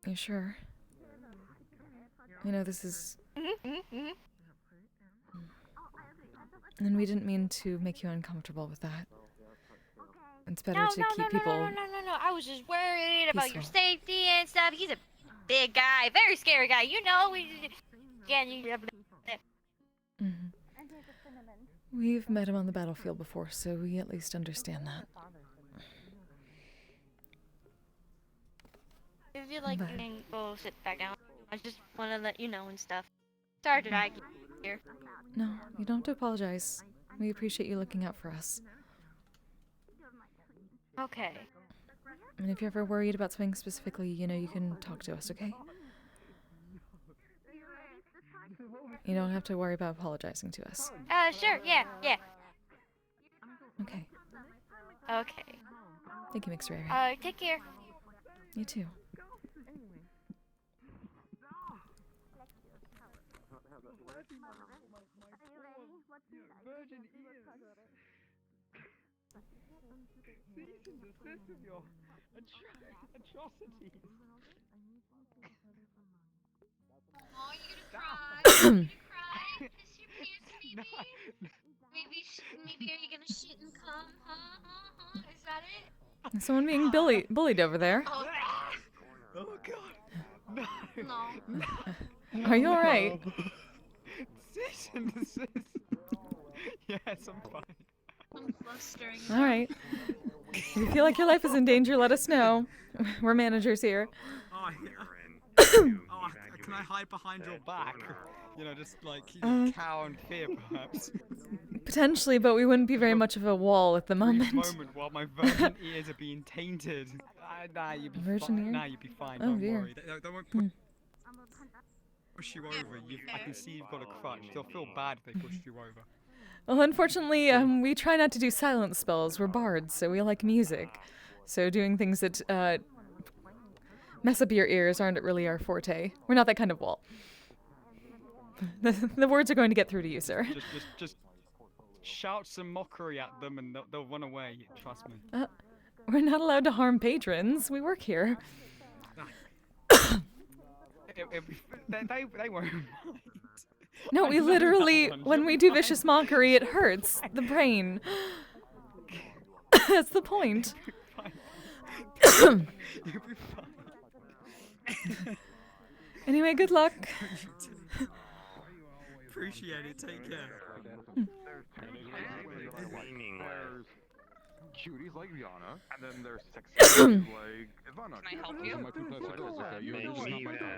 You sure? This is... And we didn't mean to make you uncomfortable with that. It's better to keep people... No. I was just worried about your peaceful. safety and stuff. He's a big guy, very scary guy. We've met him on the battlefield before, so we at least understand that. If you like, you can go sit back down. I just want to let you know and stuff. Sorry to drag you here. No, you don't have to apologize. We appreciate you looking out for us. Okay. And if you're ever worried about something specifically, you can talk to us, okay? You don't have to worry about apologizing to us. Sure, yeah. Okay. Okay. Thank you, Mixed Ray. Take care. You too. Virgin ears. Cease and desist of your atrocities. Oh, you gonna cry? You gonna cry? Piss your pants, maybe? Maybe are you gonna shit and come? Huh? Is that it? Someone being bullied over there. Oh, Oh god. No. No. Are you alright? Cease and desist. Yes, I'm fine. I'm flustering. Alright. If you feel like your life is in danger, let us know. We're managers here. Oh, can I hide behind your back? You know, just like Cow and fear, perhaps. Potentially, but we wouldn't be very much of a wall at the moment. Moment while my virgin ears are being tainted. Nah, you'd be Virgin fine. ear? Nah, you'd be fine. Oh, Don't dear. worry. They won't push you over. I can see you've got a crutch. They'll feel bad if they pushed you over. Well, unfortunately, we try not to do silent spells. We're bards, so we like music. So doing things that mess up your ears aren't really our forte. We're not that kind of wall. The words are going to get through to you, sir. Just shout some mockery at them and they'll run away. Trust me. We're not allowed to harm patrons. We work here. They won't mind. No, we literally, when we do vicious mockery, it hurts the brain. That's the point. You'll be fine. Anyway, good luck. Appreciate it. Take care. Cuties like Yana, and then there's sexy cuties like Ivana. Can I help you?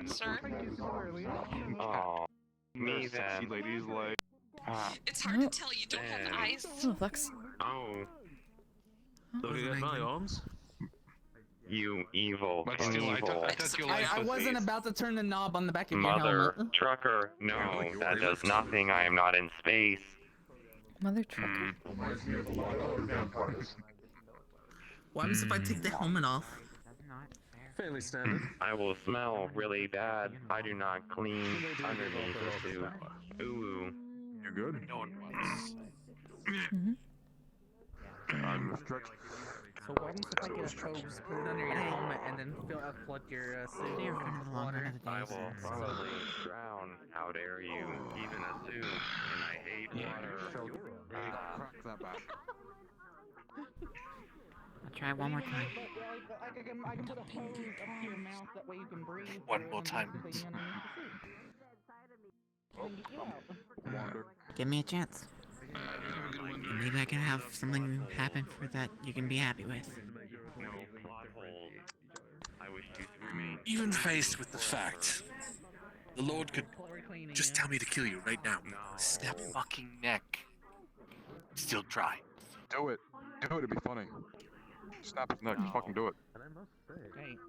Sir? Oh, me then. Sexy ladies like. It's hard to tell. You don't have eyes. Oh, Lux. Oh. Look at my arms. You evil. But still, I thought you liked I wasn't about to turn the knob on the back of your Mother helmet. trucker. No, that does nothing. I am not in space. Mother trucker. What happens if I take the helmet off? Fairly standard. I will smell really bad. I do not clean underneath the suit. Ooh. You good? No one wants. I'm stretched. So what happens if I get a hose, put it under your helmet, and then plug your suit with water? I will probably drown. How dare you? Even a suit, and I hate water. Crack that back. I'll try one more time. I can put a hose up to your mouth, that way you can breathe. One more time. Give me a chance. Maybe I can have something happen for that you can be happy with. No plot holes. I wish you threw me. Even faced with the fact, the Lord could just tell me to kill you right now. Snap fucking neck. Still try. Do it. Do it. It'd be funny. Snap his neck. Just fucking do it.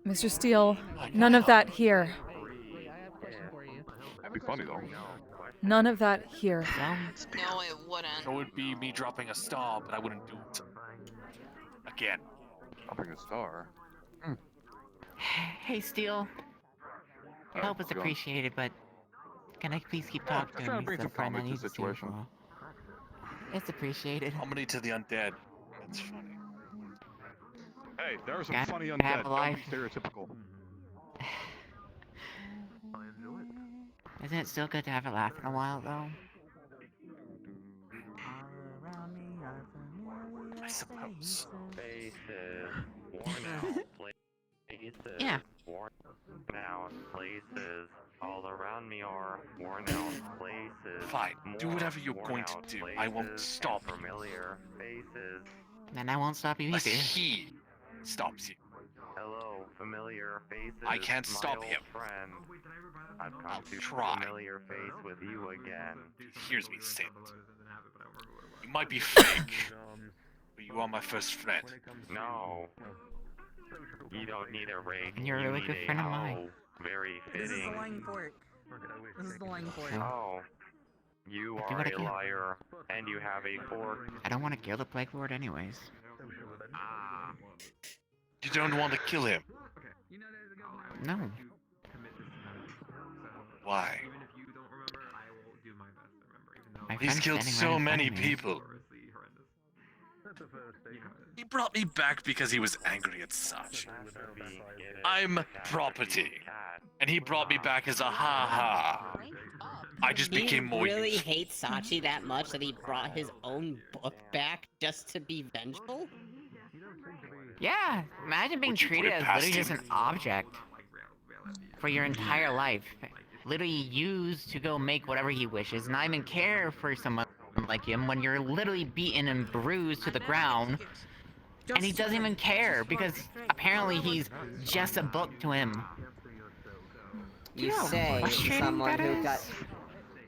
Mr. Steele, none of that here. That'd be funny though. None of that here. No, it wouldn't. It would be me dropping a star, but I wouldn't do it. Again. Dropping a star. Hey, Steele. Help is appreciated, but can I please keep talking to trying to him? bring He's some a friend I comedy to need the to see as situation. well. It's appreciated. Comedy to the undead. That's funny. Hey, there are some Gotta funny have undead. a Don't life. be stereotypical. Isn't it still good to have a laugh in a while, though? I suppose. Faces. Worn out places. Yeah. Worn out places. All around me are worn out places. Fine. Do whatever you're Worn going to out do. I won't places stop and you. Familiar faces. Then I won't stop you Unless either. he stops you. Hello, familiar faces. I can't my stop old him. Friend. I've come I'll to try. familiar face with you again. Here's me say it. You might be fake, but you are my first friend. No. You don't need a rake. And you're a you really need good a friend of hoe. mine. Very This is fitting. the line for it. This is the line for it. Oh. You Do are what I a can. liar, and you have a fork. I don't want to kill the Plague Lord anyways. Ah. You don't want to kill him. No. Why? He's killed so many people. He brought me back because he was angry at Sachi. I'm property. And he brought me back as a ha-ha. I just became more He really useful. hates Sachi that much that he brought his own book back just to be vengeful? Yeah, imagine being Would you put treated it as past literally just him? an object for your entire life. Literally used to go make whatever he wishes, not even care for someone like him when you're literally beaten and bruised to the ground, and he doesn't even care because apparently he's just a book to him. You know how say frustrating someone that who is? got...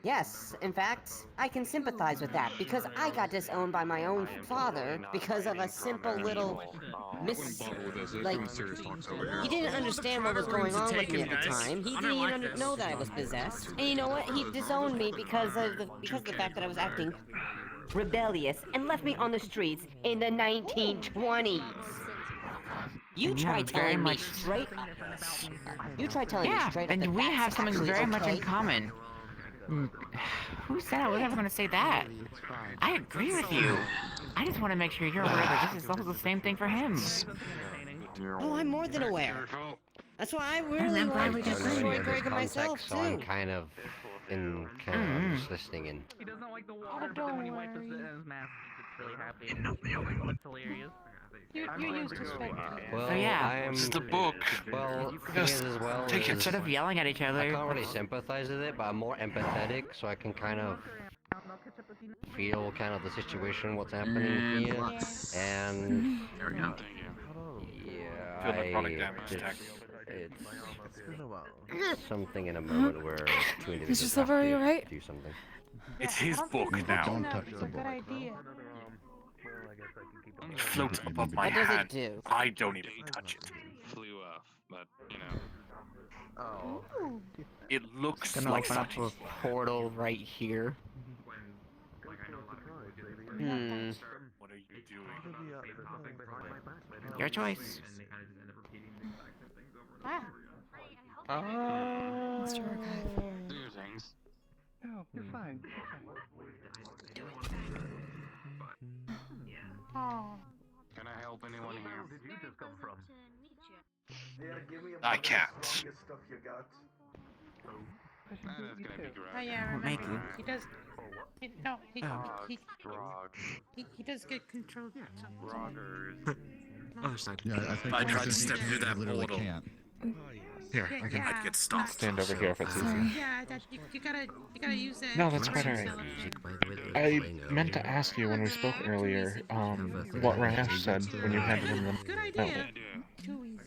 Yes, in fact, I can sympathize with that, because I got disowned by my own father because of a simple little like, he didn't understand what was going on with me at the time. He didn't even know that I was possessed. And you know what? He disowned me because of the fact that I was acting rebellious and left me on the streets in the 1920s. You try telling me straight. You try telling me straight up and that we that's have something actually very much in okay. common. Who said I was ever going to say that? I agree with you. I just want to make sure you're aware that this is also the same thing for him. Oh, I'm more than aware. That's why I really want to destroy Greg and myself So I'm too. kind of just listening in. He doesn't like the water, but then when he wipes his mask, he's really happy. It's hilarious. You're used to sweat. Well, So yeah, I'm Just a book. well. Just Thing is, as well, take it. is Instead of yelling at each other. I can't really sympathize with it, but I'm more empathetic, so I can kind of feel kind of the situation, what's happening here, and There we go. yeah, Feel the chronic damage it's, attack. it's something in a moment where two individuals Mr. have Silver, are you to right? do something. It's his book now. Don't touch the book. Good idea. It floats above my What does it head. do? I don't even touch it. Flew off, but you know. Ooh. It looks Gonna like open up something. a portal right here. What are you doing? Your choice. Mr. Archive. Do your things. No, you're fine. Oh. Can I help anyone here? I can't. That's gonna be Oh yeah, I Thank remember. you. He does. No, he does get controlled. Oh, yeah, I think I tried to since step he through that literally portal. can't. Here, I can. I'd get stopped. Stand over here if it's easier. Yeah, that, you gotta use that. No, that's quite alright. I meant to ask you when we spoke earlier, what Ramesh said when you handed him the Good note. idea. Too easy.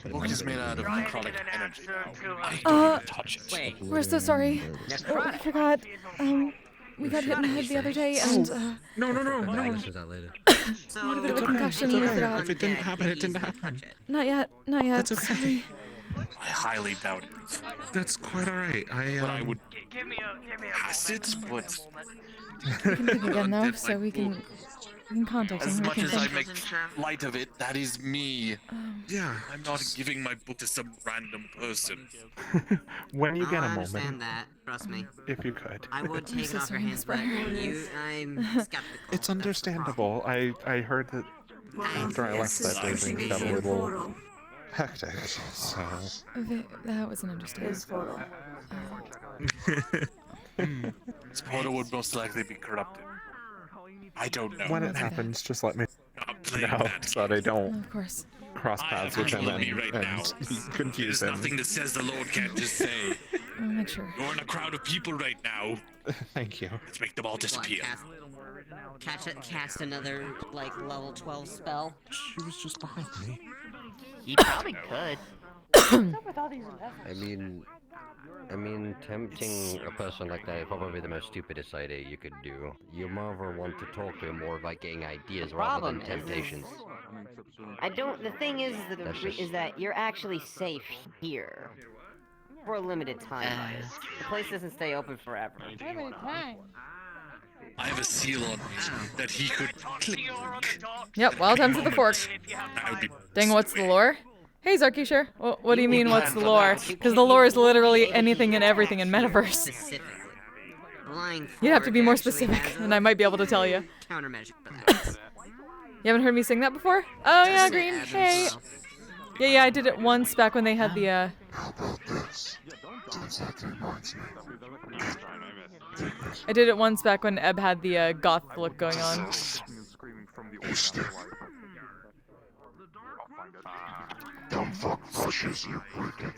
The book is made out of necrotic energy now. I don't even touch it. Wait. We're so sorry. Oh, I forgot. We got hit in the head the other day, and No. Listen to that later. a little bit of a concussion. We forgot. If it didn't happen, it didn't happen. Not yet. Not yet. That's okay. Sorry. I highly doubt it. That's quite alright. But I would acid, but We can think again though, so we can contact as him. We much can as I think. make light of it, that is me. Yeah. I'm not giving my book to some random person. When you get a I understand moment, that. Trust me. if you could. I would take so it off your sorry, hands, but Miss I'm skeptical. It's understandable. I heard that after I left that day, things got a little hectic, so... That was an understatement. This portal would most likely be corrupted. I don't know. When it happens, just let me playing know that. so that I don't course. cross paths with him control of me right now. and confuse There's him. nothing that says the Lord can't just say. I'll make sure. You're in a crowd of people right now. Thank you. Let's make them all disappear. Cast another, like, level 12 spell. She was just behind me. He probably could. I mean, tempting a person like that is probably the most stupidest idea you could do. You more want to talk to him more about getting ideas rather than temptations. The thing is that you're actually safe here. For a limited time. The place doesn't stay open forever. Limited time. I have a seal on me that he could click. Yep, wild times with the fork. That would be Dang, what's the lore? Hey, Zarkishar. What do you mean, what's the lore? Because the lore is literally anything and everything in Metaverse. flying You'd have to forward be more actually specific, has a and I might be able to tell you. countermeasure for that. You haven't heard me sing that before? Oh yeah, Green. Hey. Yeah, I did it once back when they had the I did it once back when Eb had the goth look going on. Dumb fuck rushes you wicked.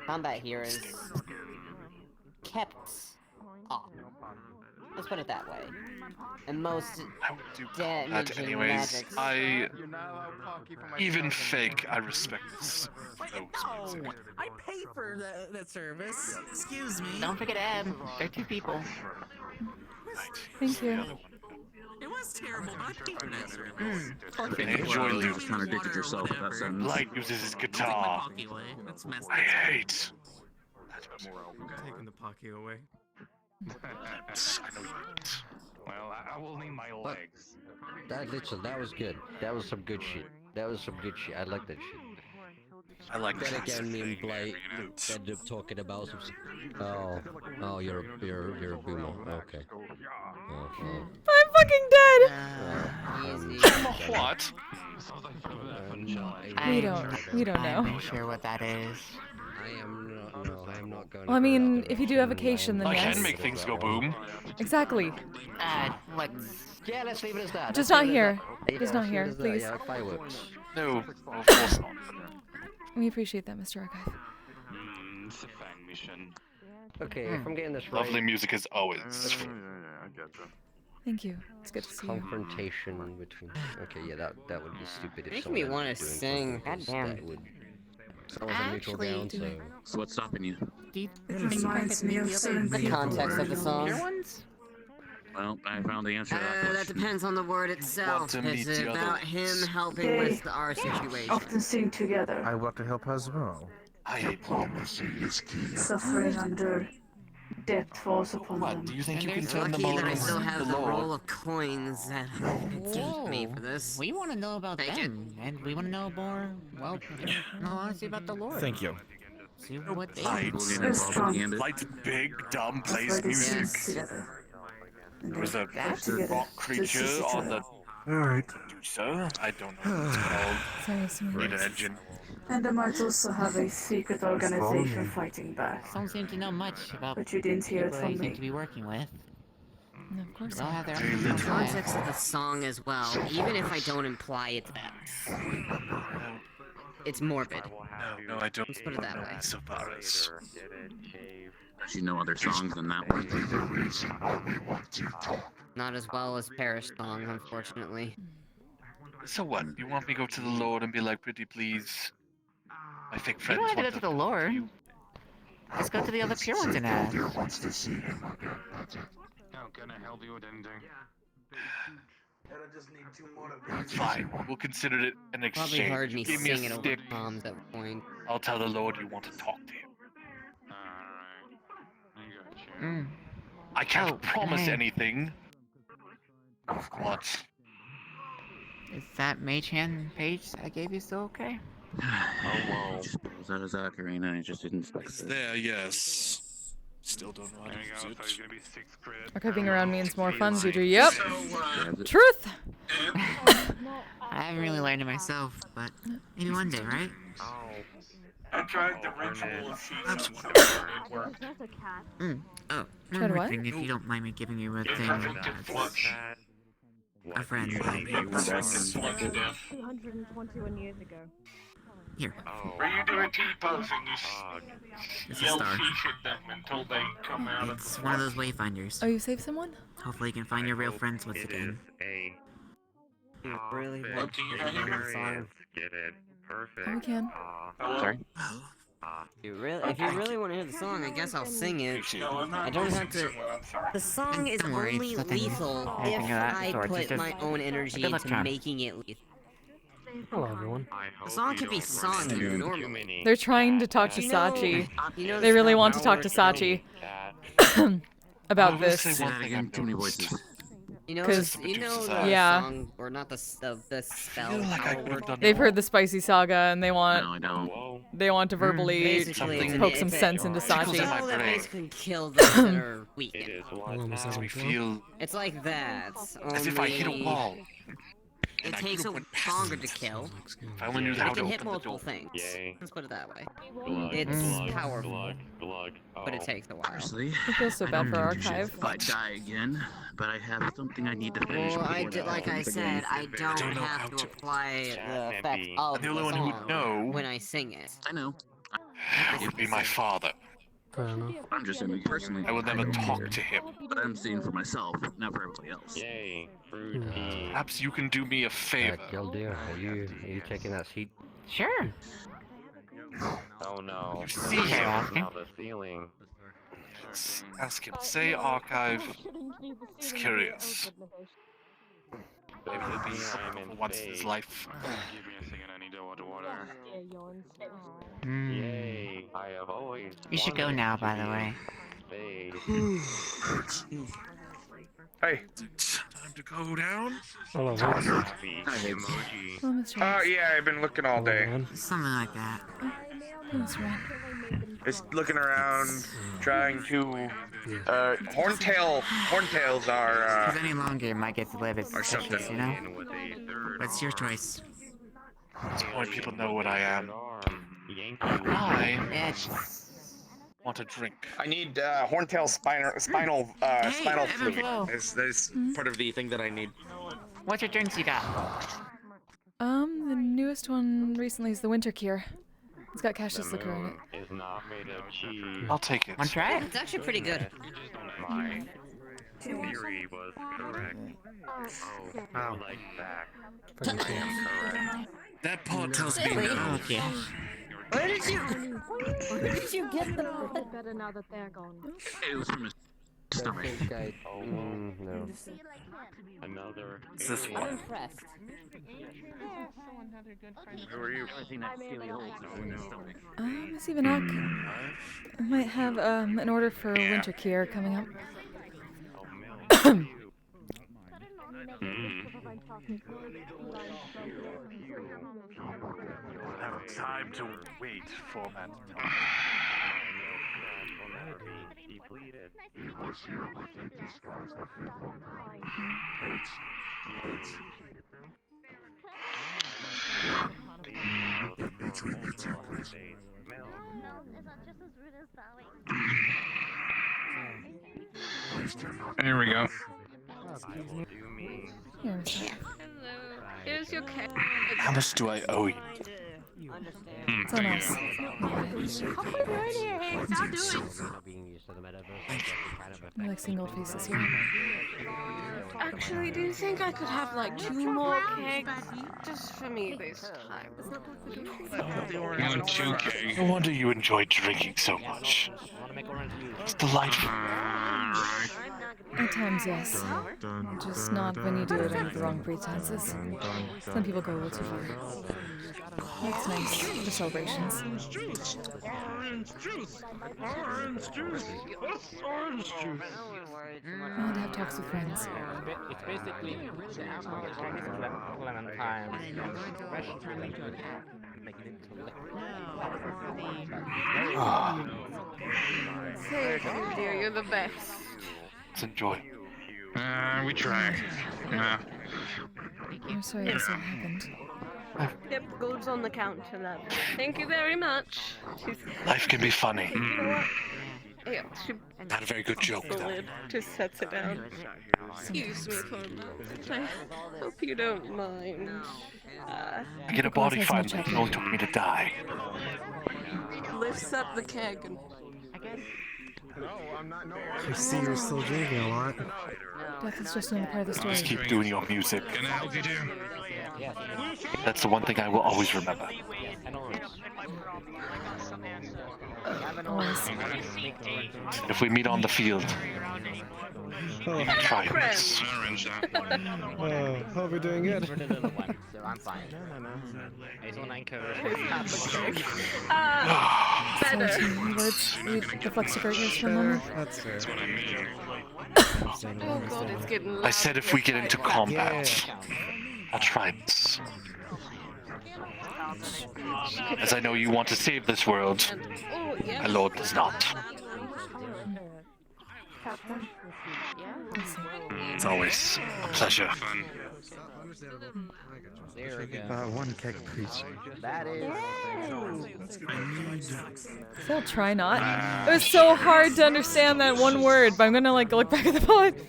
Combat here is kept off. Let's put it that way. And most damaging anyways. magics. Even fake, I respect this. No, I paid for that service. Excuse me. Don't forget Eb. They're two people. Thank you. It was terrible, but I paid for that service. I enjoy You Luke. just contradicted yourself with that sentence. Light uses his guitar. I hate. Taking the pocky away. Well, I will need my legs. That was good. That was some good shit. That was some good shit. I like that shit. I like that. that. Again, me and Blight ended up talking about some. Oh, you're a boomer. Okay. I'm fucking dead. What? We don't know. I'm not sure what that is. I am not going. Well, I mean, if you do evocation, then I yes. can make things go boom. Exactly. Yeah, let's leave it as that. Just not here. Just not here, please. Yeah, fireworks. No, of course not. We appreciate that, Mr. Archive. It's a fan mission. Okay, if I'm getting this right. Lovely music as always. I get you. Thank you. It's good to see you. Confrontation between. Okay, yeah, that would be stupid if Making someone me want was to doing sing. something, 'cause Goddamn. that would. That was a neutral ground, so. So what's stopping you? It reminds me of certain The context of the song. Well, I found the answer to that That question. depends on the word itself. to meet It's the about others. him helping with our situation. often sing together, I want to help as well. I hate Diplomacy is key. suffering under death falls upon What? them. Do you think And you can it's turn them lucky all that I into still have the the roll Lord? of coins that gave me for this. We want to know about them, and we want to know more, well, honestly about the Lord. Thank you. See what they Lights. Lights big, dumb, plays music. There was a rock creature on the Alright. producer. I don't know what it's called. Sorry, Need an engine. And I might also have a secret organization fighting back. Don't seem to know much about But you didn't hear it people from they seem me. to be working with. No, of course They all not. have their Very own little. The context of the song as well, even if I don't imply it's it's morbid. No, I don't. Let's put it that way. So far as Does you know other songs than that one? Not as well as Parish song, unfortunately. So what? You want me to go to the Lord and be like, pretty please? My fake You friends don't have to want go to the Lord. Just go to the other pure ones and ask. How can I help you with anything? Fine, we'll consider it an exchange. Probably heard me Give me a singing over stick. bombs at one point. I'll tell the Lord you want to talk to him. I can't promise anything. What? Is that mage hand page I gave you still okay? Oh, just pulls out his ocarina and it just didn't stick. It's there, yes. Still don't know how to use it. Archiving around means more fun, Future. Yep. Truth! I haven't really learned it myself, but maybe one day, right? I tried the ritual Oh, Tried one more what? thing, if you don't mind me giving you a thing. A friend. 221 years ago. Here. Were you doing T-posing? It's a You star. fish at them until they come out of It's one of those wayfinders. Oh, you saved someone? Hopefully you can find your real friends once again. Really? What do you have? Get it. Perfect. Oh, we can. Sorry? If you really want to hear the song, I guess I'll sing it. I don't have to. The song is Don't worry, only it's nothing- lethal anything if of that I sort, it's put just my own energy a good luck into charm. making it lethal. Hello, everyone. The song could be sung normally. They're trying to talk to You know- Sachi. you know They really stuff- want to talk to Sachi about this. Say that again, too many voices. You know, 'Cause- the yeah. song, or not the spell, power word. They've heard the spicy saga and they want No, I don't. they want to verbally Basically, poke some sense into It's a Sachi. spell that basically kills those that are weak. It is what Almost now every feel It's like that. as if I hit a only wall. It takes longer to kill. If I only knew how It to can open hit the multiple door. things. Yay. Let's put it that way. Blood, It's blood, powerful, blood. but it takes a while. Honestly, I feel so I bad don't for give a shit Archive. if I die again, but I have something I need to finish. Well, before that like I happens said, again. I don't have to apply the effect of The only one who would know when I sing it. I know. would be my father. Fair enough. I'm just saying personally. I will never talk to him. But I'm seeing for myself, not for everybody else. Yay, fruity. Perhaps you can do me a favor. Gildir, are you checking that sheet? Sure. Oh no. You see him. Now the ceiling. Ask him. Say Archive is curious. Maybe he'll be for once in his life. Give me a second, I need to water. Yay, I have always You should go now, by the way. Hey. Time to go down. Hello. Emoji. Yeah, I've been looking all day. Something like that. Just looking around, trying to. Horntails are. If any longer, it might get delivered Or suspicious, something. you know? What's your choice? That's why people know what I am. Yankee. I want a drink. I need Horntail spinal fluid. Everflow. That's part of the thing that I need. What your drinks you got? The newest one recently is the Winter Cure. It's got Cassius liquor in it. Is not made of cheese. I'll take it. Want to try it? It's actually pretty good. My theory was correct. Oh, like that. I am correct. That part tells me Really? no. Okay. Where did you get the? Better now that they're gone. It was from his stomach. No. Another. It's this I'm one. impressed. Who are you? Miss Ivanok, I might have an order for Winter Cure coming up. Have time to wait for that. Here we go. Here's your cat. How much do I owe you? It's on us. I'll do it. I like single faces here. Actually, do you think I could have like 2 more kegs just for me this time? One, 2 keg. No wonder you enjoy drinking so much. It's delightful. At times, yes. Just not when you do it under the wrong pretenses. Some people go a little too far. That's nice for celebrations. Orange juice. Orange juice. Orange juice. Orange juice. And have talks with friends. It's basically the alcohol is clementine. Thank you, dear. You're the best. Let's enjoy. We try. Yeah. I'm sorry this all happened. Yep, gold's on the counter, love. Thank you very much. Life can be funny. You know what? Yeah, she Not a very good joke, the though. lid just sets it down. Excuse me for a moment. I hope you don't mind. I get a body finally. It only took me to die. Lifts up the keg and I see you're still drinking a lot. Death is just another part of the story. Just keep doing your music. Can I help you, dear? That's the one thing I will always remember. Always. If we meet on the field, try this. Hope you're doing good. I'm fine. Sorry, too many words. Read the flexible ears for a moment. That's fair. That's what I mean. Oh god, it's getting loud. I said if we get into combat, I'll try this. As I know you want to save this world, my lord does not. It's always a pleasure. One keg, please. That is. Still try not. It was so hard to understand that one word, but I'm gonna like look back at the pod. Yeah,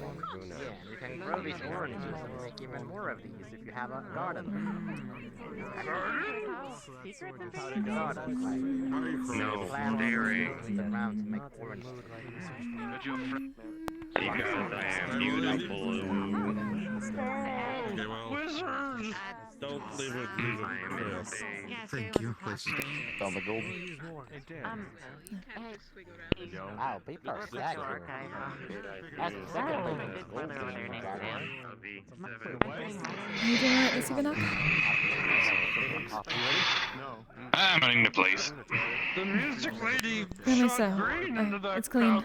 you can grow these oranges and make even more of these if you have a garden. No staring. Around to make orange. Because I am beautiful. Okay, well. Don't leave it. Thank you. On the gold. Wow, people are stacked here. That's the second biggest gold thing in the garden. Are you doing it this even up? I'm running the place. The music lady. Really so. It's clean.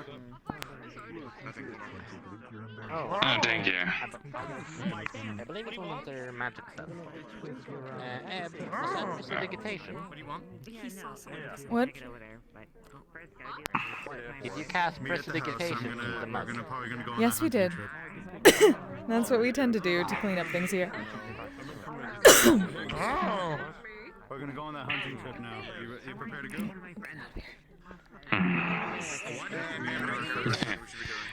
Oh, thank you. I believe it's one of their magic stuff. Prestidigitation. What do you want? What? If you cast prestidigitation into the mud. Yes, we did. That's what we tend to do to clean up things here. We're gonna go on that hunting trip now. You prepared to go?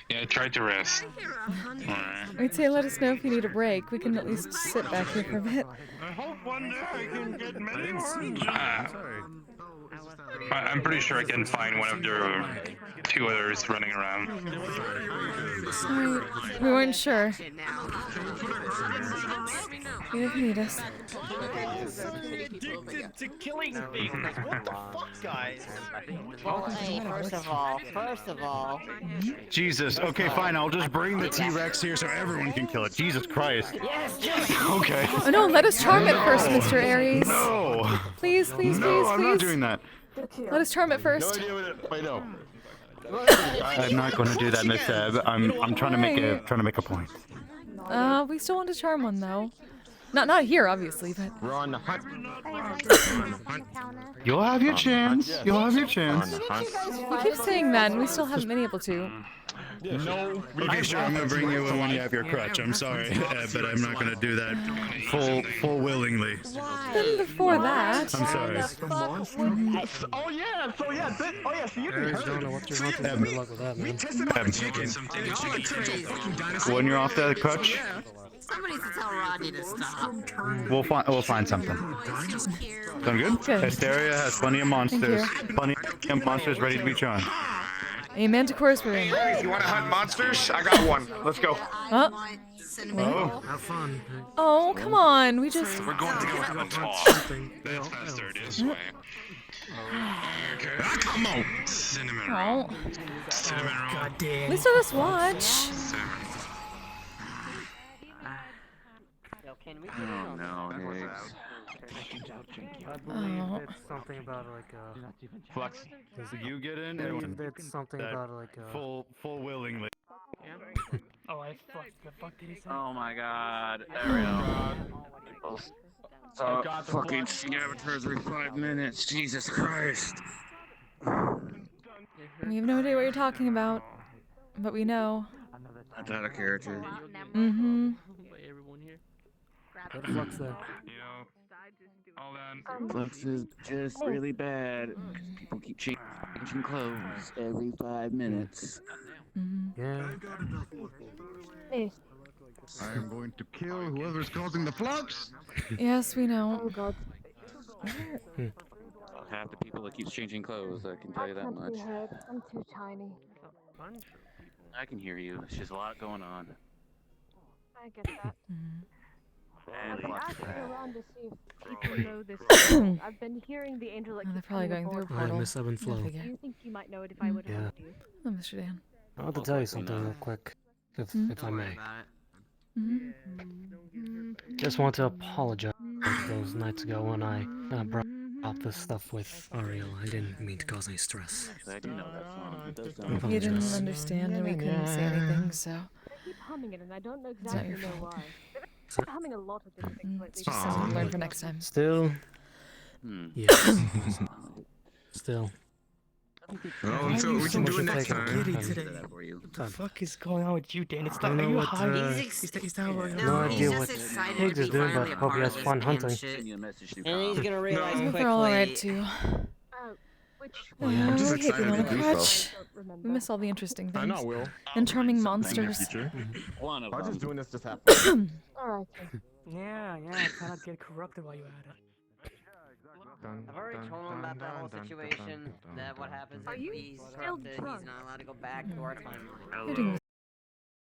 Yeah, I tried to rest. We'd say let us know if you need a break. We can at least sit back here for a bit. I hope one day I can get many oranges. I'm pretty sure I can find one of the two others running around. Sorry, we weren't sure. You don't need us. Addicted to killing things. What the fuck, guys? Well, hey, first of all. Jesus. Okay, fine. I'll just bring the T-Rex here so everyone can kill it. Jesus Christ. Yes. Okay. Oh no, let us charm it first, Mr. Aries. No. Please, please, No, please, I'm not doing that. Let us charm it first. Wait, no. I'm not going to do that, Miss Seb. I'm trying to make a point. We still want to charm one though. Not here, obviously, but. Run, hunt. You'll have your chance. You'll have your chance. You keep saying that, and we still haven't been able to. No. Okay, sure. I'm gonna bring you when you have your crutch. I'm sorry, but I'm not gonna do that full willingly. Then before that. I'm sorry. Oh yeah, so you can Arizona, what's your good luck with that, man? When you're off that crutch, Somebody needs to tell Rodney to stop. we'll find something. Sound good? Hysteria has plenty of monsters. Plenty of monsters ready to be charmed. Amen to course we're in. You want to hunt monsters? I got one. Let's go. Huh? Oh. Have fun. Oh, come on. We just. We're going to go have a talk. That's faster this way. Come on. Cinnamon Oh. roll. Cinnamon roll. God damn. At least let us watch. Oh no, Higgs. Oh. It's something about like Flux. You get in. It's something about like full willingly. Oh, I fucked. The fuck did he say? Oh my god, Ariel. Fucking scavengers every 5 minutes. Jesus Christ. We have no idea what you're talking about, but we know. That's out of character. Mm-hmm. What the fuck's that? You know, all that. Flux is just really bad. 'Cause people keep changing clothes every 5 minutes. Yeah. I am going to kill whoever's causing the flux. Yes, we know. Oh God. Half the people that keeps changing clothes, I can tell you that much. I'm too tiny. I can hear you. It's just a lot going on. I get that. And I'm Flux is asking bad. around to see if people know this. I've been hearing the angel like. Oh, they're probably going through a Hi, portal. Miss Ebb and Flow. Do you think you might know it if I would have Yeah. told you? Oh, Mr. Dan. I want to tell you something real quick, if I may. Just want to apologize those nights ago when I brought up this stuff with Ariel. I didn't mean to cause any stress. I do know that song. It does You didn't understand and we couldn't say anything, so. humming it, and I don't know It's not exactly your know fault. why. They've been humming a lot of different things lately. It's just something to learn for next time. Still. Yes. Still. Oh, so we can do it next time. Giddy today. What the fuck is going on with you, Dan? It's I not. don't Are know you what, high? He's down right No now. idea what Higgs is doing, but hope he has fun hunting. And he's gonna realize We're quickly. all alright too. Oh, yeah. I'm just Hey, excited Will, to do crutch. We miss all the interesting I things. know, Will. And charming monsters. One of I was them. just doing this have fun. Alright. Yeah, try not to get corrupted while you're at it. I've already told him about that whole situation. That what happens if he's corrupted, he's not allowed to go back to our timeline.